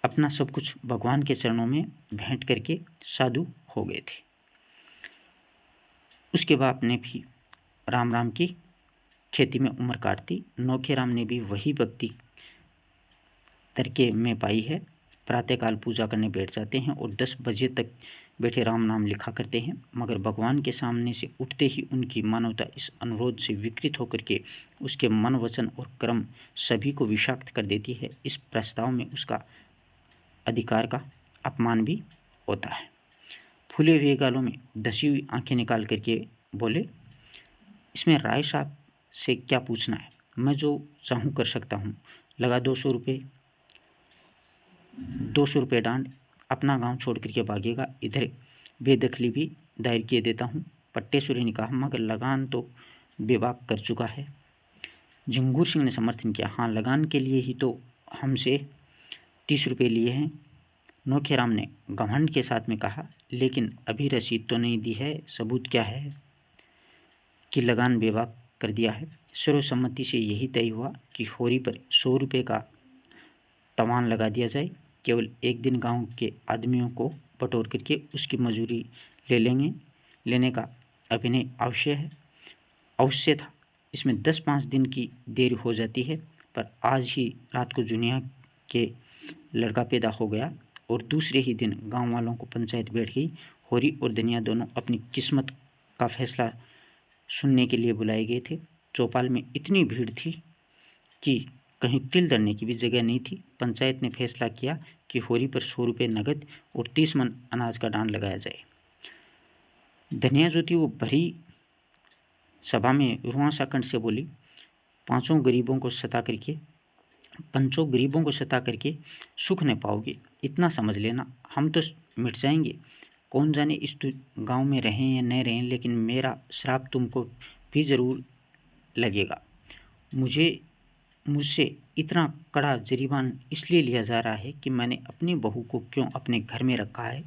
अपना सब कुछ भगवान के चरणों में भेंट करके साधु हो गए थे। उसके बाप ने भी राम राम की खेती में उम्र काट दी। नोखे राम ने भी वही भक्ति तरके में पाई है। प्रातःकाल पूजा करने बैठ जाते हैं और 10 बजे तक बैठे राम नाम लिखा करते हैं, मगर भगवान के सामने से उठते ही उनकी मानवता इस अनुरोध से विकृत होकर के उसके मन, वचन और कर्म सभी को विषाक्त कर देती है। इस प्रस्ताव में उसका अधिकार का अपमान भी होता है। फूले हुए गालों में धसी हुई आंखें निकाल करके बोले, इसमें राय साहब से क्या पूछना है, मैं जो चाहूँ कर सकता हूँ। लगा 200 रुपये, 200 रुपये डांड। अपना गांव छोड़ करके भागेगा, इधर बेदखली भी दायर किए देता हूँ। पट्टेश्वरी ने कहा, मगर लगान तो बेबाक कर चुका है। झिंगूर सिंह ने समर्थन किया, हाँ लगान के लिए ही तो हमसे 30 रुपये लिए हैं। नोखेराम ने घमंड के साथ में कहा, लेकिन अभी रसीद तो नहीं दी है, सबूत क्या है कि लगान बेबाक कर दिया है। सर्वसम्मति से यही तय हुआ कि होरी पर 100 रुपये का तवान लगा दिया जाए। केवल एक दिन गांव के आदमियों को बटोर करके उसकी मजूरी लेने का अभिनय अवश्य था। इसमें 10-5 दिन की देरी हो जाती है, पर आज ही रात को जुनिया के लड़का पैदा हो गया और दूसरे ही दिन गांव वालों को पंचायत बैठ गई। होरी और धनिया दोनों अपनी किस्मत का फैसला सुनने के लिए बुलाए गए थे। चौपाल में इतनी भीड़ थी कि कहीं तिल धरने की भी जगह नहीं थी। पंचायत ने फैसला किया कि होरी पर 100 रुपये नगद और 30 मन अनाज का डांड लगाया जाए। धनिया जो थी वो भरी सभा में रुआंसा कंठ से बोली, पंचों गरीबों को सता करके सुख न पाओगे, इतना समझ लेना। हम तो मिट जाएंगे, कौन जाने इस गांव में रहें या न रहें, लेकिन मेरा श्राप तुमको भी जरूर लगेगा। मुझसे इतना कड़ा जरीबान इसलिए लिया जा रहा है कि मैंने अपनी बहू को क्यों अपने घर में रखा है,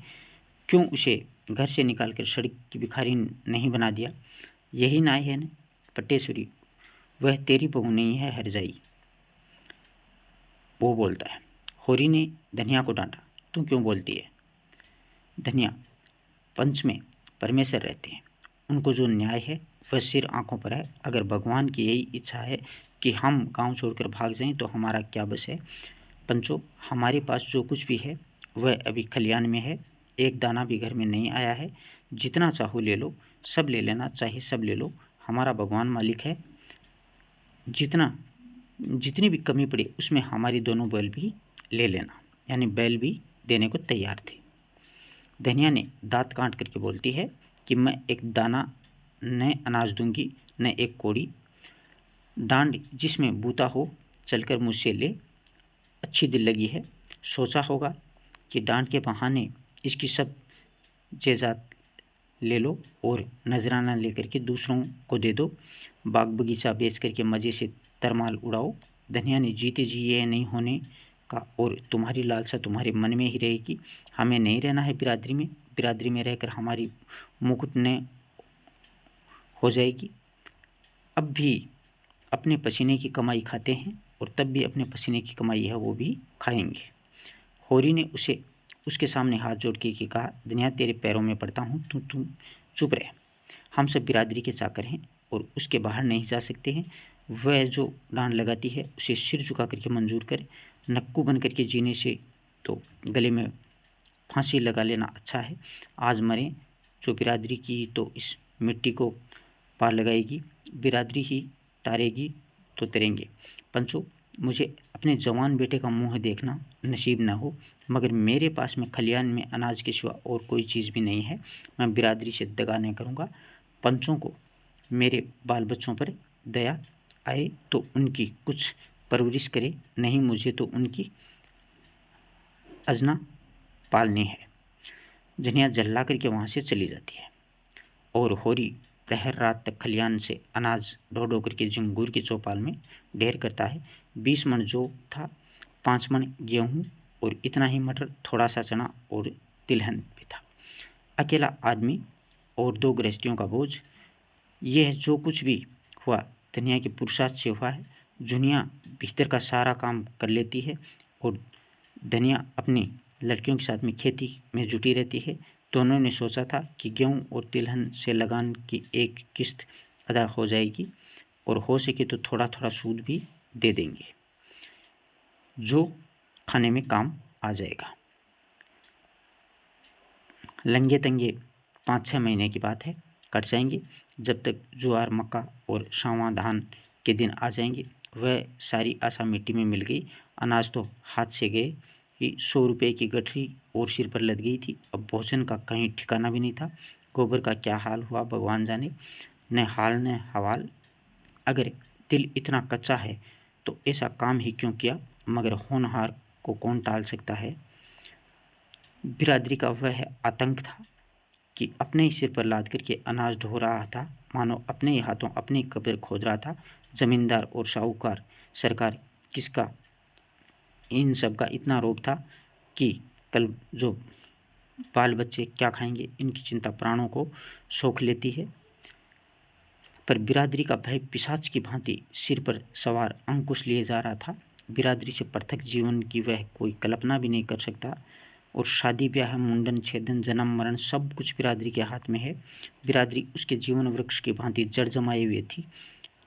क्यों उसे घर से निकालकर सड़क की भिखारी नहीं बना दिया। यही न्याय है न पट्टेश्वरी, वह तेरी बहू नहीं है हरजाई, वो बोलता है। होरी ने धनिया को डांटा, तू क्यों बोलती है। धनिया, पंच में परमेश्वर रहते हैं, उनको जो न्याय है वह सिर आंखों पर है। अगर भगवान की यही इच्छा है कि हम गांव छोड़कर भाग जाएं तो हमारा क्या बस है। पंचों, हमारे पास जो कुछ भी है वह अभी खलियान में है, एक दाना भी घर में नहीं आया है। जितना चाहो ले लो, सब ले लेना, चाहे सब ले लो, हमारा भगवान मालिक है। जितनी भी कमी पड़ी उसमें हमारी दोनों बैल भी ले लेना, यानी बैल भी देने को तैयार थे। धनिया ने दांत काट करके बोलती है कि मैं एक दाना न अनाज दूंगी, न एक कोड़ी। डांड जिसमें बूता हो चलकर मुझसे ले, अच्छी दिल लगी है। सोचा होगा कि डांड के बहाने इसकी सब जेजात ले लो और नजराना लेकर के दूसरों को दे दो, बाग बगीचा बेच करके मज़े से तरमाल उड़ाओ। धनिया ने जीते जी ये नहीं होने का, और तुम्हारी लालसा तुम्हारे मन में ही रहेगी। हमें नहीं रहना है बिरादरी में रहकर हमारी मुकुट ने हो जाएगी। अब भी अपने पसीने की कमाई खाते हैं और तब भी अपने पसीने की कमाई है वो भी खाएंगे। होरी ने उसके सामने हाथ जोड़ के कहा, धनिया तेरे पैरों में पड़ता हूँ, तुम चुप रहे। हम सब बिरादरी के चाकर हैं और उसके बाहर नहीं जा सकते हैं। वह जो डांड लगाती है उसे सिर झुका करके मंजूर कर, नक्कू बन करके जीने से तो गले में फांसी लगा लेना अच्छा है। आज मरें जो बिरादरी की तो इस मिट्टी को पार लगाएगी, बिरादरी ही तारेगी तो तरेंगे। पंचों, मुझे अपने जवान बेटे का मुंह देखना नसीब न हो, मगर मेरे पास में खलियान में अनाज के सिवा और कोई चीज़ भी नहीं है। मैं बिरादरी से दगा नहीं करूँगा। पंचों को मेरे बाल बच्चों पर दया आए तो उनकी कुछ परवरिश करे, नहीं मुझे तो उनकी अजना पालनी है। धनिया जल्ला करके वहाँ से चली जाती है और होरी प्रहर रात तक खलियान से अनाज ढो करके झिंगूर की चौपाल में ढेर करता है। 20 मन जो था, 5 मन गेहूँ और इतना ही मटर, थोड़ा सा चना और तिलहन भी था। अकेला आदमी और 2 गृहस्थियों का बोझ। यह जो कुछ भी हुआ धनिया के पुरुषार्थ से हुआ है। जुनिया भीतर का सारा काम कर लेती है और धनिया अपनी लड़कियों के साथ में खेती में जुटी रहती है। दोनों ने सोचा था कि गेहूँ और तिलहन से लगान की एक किस्त अदा हो जाएगी और हो सके तो थोड़ा थोड़ा सूद भी दे देंगे, जो खाने में काम आ जाएगा। लंगे तंगे 5-6 महीने की बात है, कट जाएंगे। जब तक ज्वार, मक्का और सावां धान के दिन आ जाएंगे, वह सारी आशा मिट्टी में मिल गई। अनाज तो हाथ से गए ही 100 रुपये की गठरी और सिर पर लद गई थी। अब भोजन का कहीं ठिकाना भी नहीं था। गोबर का क्या हाल हुआ भगवान जाने, न हाल न हवाल। अगर दिल इतना कच्चा है तो ऐसा काम ही क्यों किया, मगर होनहार को कौन टाल सकता है। बिरादरी का वह आतंक था कि अपने ही सिर पर लाद करके अनाज ढो रहा था, मानो अपने ही हाथों अपनी कब्र खोद रहा था। जमींदार और साहूकार, सरकार, किसका इन सब का इतना रोब था कि कल जो बाल बच्चे क्या खाएंगे, इनकी चिंता प्राणों को सोख लेती है। पर बिरादरी का भय पिशाच की भांति सिर पर सवार अंकुश लिए जा रहा था। बिरादरी से पृथक जीवन की वह कोई कल्पना भी नहीं कर सकता। और शादी ब्याह, मुंडन, छेदन, जन्म मरण सब कुछ बिरादरी के हाथ में है। बिरादरी उसके जीवन वृक्ष की भांति जड़ जमाए हुए थी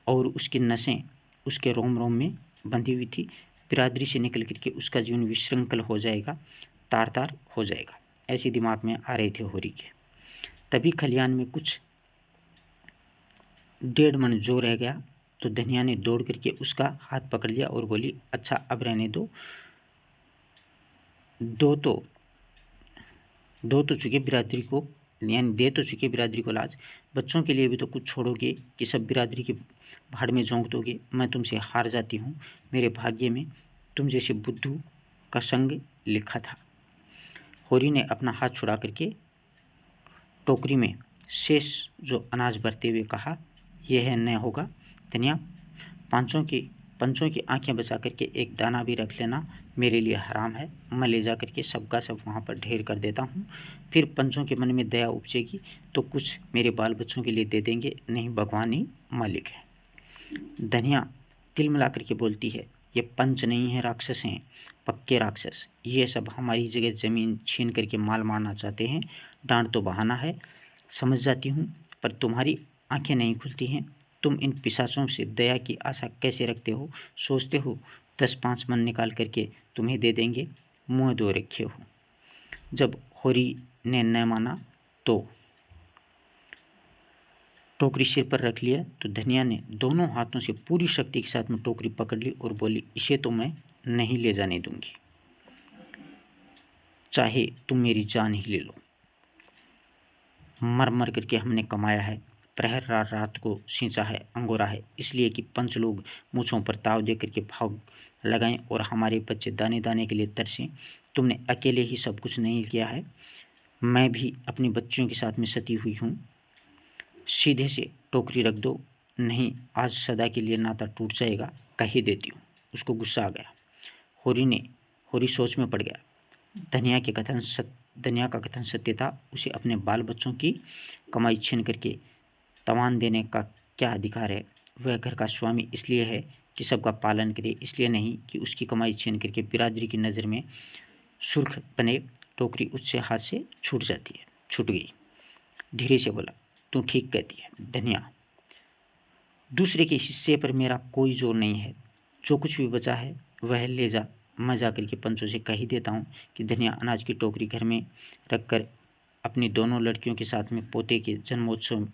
और उसकी नसें उसके रोम रोम में बंधी हुई थी। बिरादरी से निकल करके उसका जीवन विशृंखल हो जाएगा, तार तार हो जाएगा, ऐसे दिमाग में आ रहे थे होरी के। तभी खलियान में कुछ 1.5 मन जो रह गया तो धनिया ने दौड़ करके उसका हाथ पकड़ लिया और बोली, अच्छा अब रहने दो, दो तो चुके बिरादरी को, यानी दे तो चुके बिरादरी को लाज। बच्चों के लिए भी तो कुछ छोड़ोगे कि सब बिरादरी के भाड़ में झोंक दोगे। मैं तुमसे हार जाती हूँ, मेरे भाग्य में तुम जैसे बुद्धू का संग लिखा था। होरी ने अपना हाथ छुड़ा करके टोकरी में शेष जो अनाज भरते हुए कहा, यह न होगा धनिया, पंचों की आंखें बचा करके एक दाना भी रख लेना, मेरे लिए हराम है। मैं ले जा करके सबका सब वहाँ पर ढेर कर देता हूँ, फिर पंचों के मन में दया उपजेगी तो कुछ मेरे बाल बच्चों के लिए दे देंगे, नहीं भगवान ही मालिक है। धनिया तिल मिला करके बोलती है, ये पंच नहीं है, राक्षस हैं, पक्के राक्षस। ये सब हमारी जगह ज़मीन छीन करके माल मारना चाहते हैं। डांट तो बहाना है, समझ जाती हूँ, पर तुम्हारी आंखें नहीं खुलती हैं। तुम इन पिशाचों से दया की आशा कैसे रखते हो? सोचते हो 10-5 मन निकाल करके तुम्हें दे देंगे, मुँह धो रखे हो। जब होरी ने न माना तो टोकरी सिर पर रख लिया तो धनिया ने दोनों हाथों से पूरी शक्ति के साथ में टोकरी पकड़ ली और बोली, इसे तो मैं नहीं ले जाने दूंगी, चाहे तुम मेरी जान ही ले लो। मर मर करके हमने कमाया है, प्रहर रात रात को सींचा है, अंगोरा है, इसलिए कि पंच लोग मूँछों पर ताव दे करके भाव लगाएं और हमारे बच्चे दाने दाने के लिए तरसें। तुमने अकेले ही सब कुछ नहीं किया है, मैं भी अपनी बच्चियों के साथ में सती हुई हूँ। सीधे से टोकरी रख दो, नहीं आज सदा के लिए नाता टूट जाएगा, कह ही देती हूँ। उसको गुस्सा आ गया। होरी सोच में पड़ गया। धनिया का कथन सत्य था। उसे अपने बाल बच्चों की कमाई छीन करके तवान देने का क्या अधिकार है? वह घर का स्वामी इसलिए है कि सबका पालन करे, इसलिए नहीं कि उसकी कमाई छीन करके बिरादरी की नज़र में सुर्ख बने। टोकरी उससे हाथ से छूट गई। धीरे से बोला, तू ठीक कहती है धनिया, दूसरे के हिस्से पर मेरा कोई जोर नहीं है, जो कुछ भी बचा है वह ले जा। मैं जा करके पंचों से कह ही देता हूँ कि धनिया अनाज की टोकरी घर में रखकर अपनी दोनों लड़कियों के साथ में पोते के जन्मोत्सव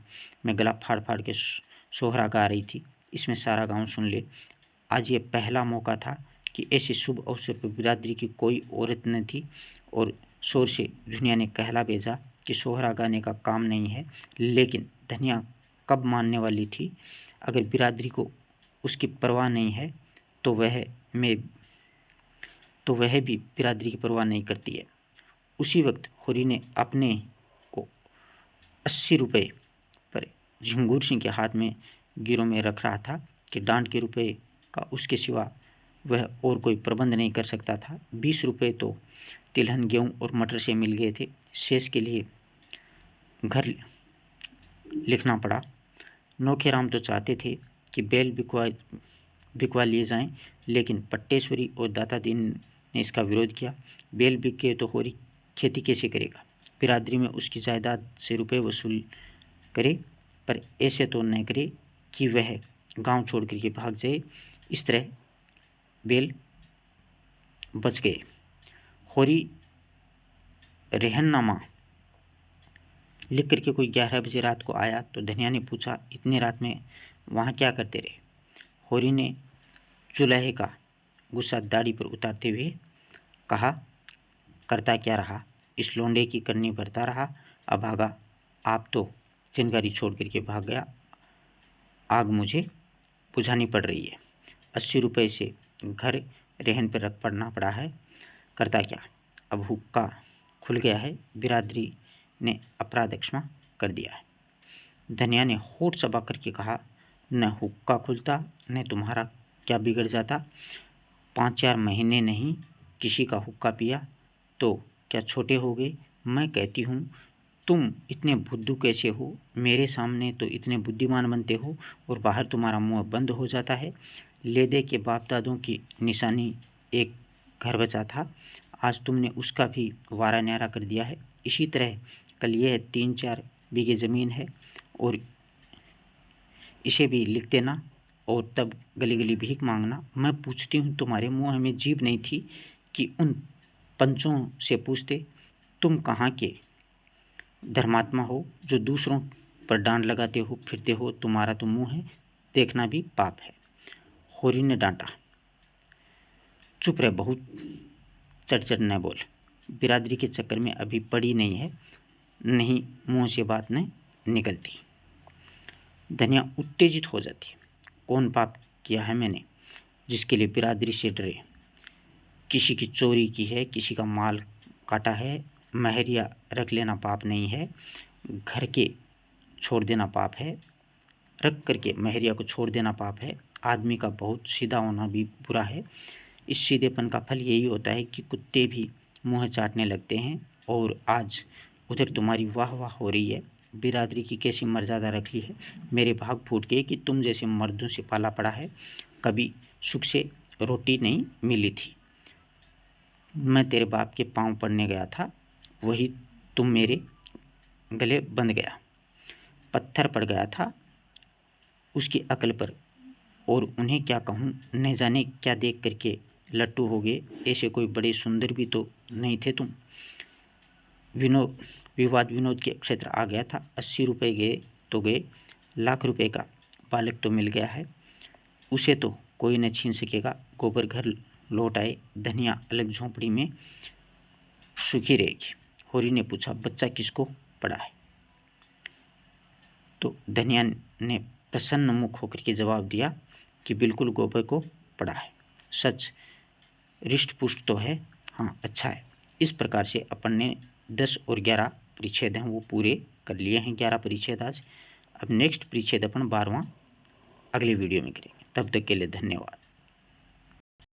में गला फाड़ फाड़ के सोहरा गा रही थी। इसमें सारा गांव सुन ले। आज ये पहला मौका था कि ऐसे शुभ अवसर पर बिरादरी की कोई औरत न थी और शोर से दुनिया ने कहला भेजा कि सोहरा गाने का काम नहीं है। लेकिन धनिया कब मानने वाली थी? अगर बिरादरी को उसकी परवाह नहीं है तो वह भी बिरादरी की परवाह नहीं करती है। उसी वक्त होरी ने अपने को 80 रुपये पर झिंगूर सिंह के हाथ में गिरों में रख रहा था कि डांट के रुपये का उसके सिवा वह और कोई प्रबंध नहीं कर सकता था। 20 रुपये तो तिलहन, गेहूँ और मटर से मिल गए थे। शेष के लिए घर लिखना पड़ा। नौखेराम तो चाहते थे कि बैल बिकवा लिए जाएं, लेकिन पट्टेश्वरी और दाता दीन ने इसका विरोध किया। बैल बिक गए तो होरी खेती कैसे करेगा? बिरादरी में उसकी जायदाद से रुपए वसूल करे, पर ऐसे तो न करे कि वह गांव छोड़ करके भाग जाए। इस तरह बैल बच गए। होरी रहननामा लिख करके कोई 11 बजे रात को आया तो धनिया ने पूछा, इतनी रात में वहाँ क्या करते रहे? होरी ने चुलहे का गुस्सा दाढ़ी पर उतारते हुए कहा, करता क्या रहा, इस लोंडे की करनी भरता रहा। अभागा आप तो चिनगारी छोड़ करके भाग गया। आग मुझे बुझानी पड़ रही है। 80 रुपये से घर रहन पर रख पड़ना पड़ा है। करता क्या, अब हुक्का खुल गया है। बिरादरी ने अपराध क्षमा कर दिया है। धनिया ने होठ चबा करके कहा, न हुक्का खुलता न तुम्हारा क्या बिगड़ जाता। 5-4 महीने नहीं किसी का हुक्का पिया तो क्या छोटे हो गए? मैं कहती हूँ तुम इतने बुद्धू कैसे हो? मेरे सामने तो इतने बुद्धिमान बनते हो और बाहर तुम्हारा मुंह बंद हो जाता है। ले दे के बाप दादों की निशानी एक घर बचा था, आज तुमने उसका भी वारा न्यारा कर दिया है। इसी तरह कल यह 3-4 बीघे ज़मीन है और इसे भी लिख देना और तब गली गली भीख मांगना। मैं पूछती हूँ तुम्हारे मुँह में जीभ नहीं थी कि उन पंचों से पूछते, तुम कहाँ के धर्मात्मा हो जो दूसरों पर डांड लगाते हो फिरते हो? तुम्हारा तो मुँह है, देखना भी पाप है। होरी ने डांटा, चुप रह, बहुत चढ़ न बोल। बिरादरी के चक्कर में अभी पड़ी नहीं है, नहीं मुँह से बात न निकलती। धनिया उत्तेजित हो जाती है। कौन पाप किया है मैंने जिसके लिए बिरादरी से डरे? किसी की चोरी की है, किसी का माल काटा है, महरिया रख लेना पाप नहीं है, घर के छोड़ देना पाप है, रख करके महरिया को छोड़ देना पाप है। आदमी का बहुत सीधा होना भी बुरा है। इस सीधेपन का फल यही होता है कि कुत्ते भी मुँह चाटने लगते हैं। और आज उधर तुम्हारी वाह वाह हो रही है। बिरादरी की कैसी मर्यादा रख ली है। मेरे भाग फूट गए कि तुम जैसे मर्दों से पाला पड़ा है। कभी सुख से रोटी नहीं मिली थी। मैं तेरे बाप के पाँव पड़ने गया था, वही तुम मेरे गले बंध गया। पत्थर पड़ गया था उसकी अकल पर, और उन्हें क्या कहूँ, न जाने क्या देख करके लट्टू हो गए। ऐसे कोई बड़े सुंदर भी तो नहीं थे तुम। विवाद विनोद के क्षेत्र आ गया था। 80 रुपये गए तो गए, लाख रुपए का बालक तो मिल गया है, उसे तो कोई न छीन सकेगा। गोबर घर लौट आए। धनिया अलग झोंपड़ी में सुखी रहेगी। होरी ने पूछा, बच्चा किसको पड़ा है? तो धनिया ने प्रसन्न मुख होकर के जवाब दिया कि बिल्कुल गोबर को पड़ा है। सच रिष्ट पुष्ट तो है, हाँ अच्छा है। इस प्रकार से अपन ने 10 और 11 परिच्छेद हैं वो पूरे कर लिए हैं। 11 परिच्छेद आज। अब नेक्स्ट परिच्छेद अपन 12वां अगले वीडियो में करेंगे। तब तक के लिए धन्यवाद।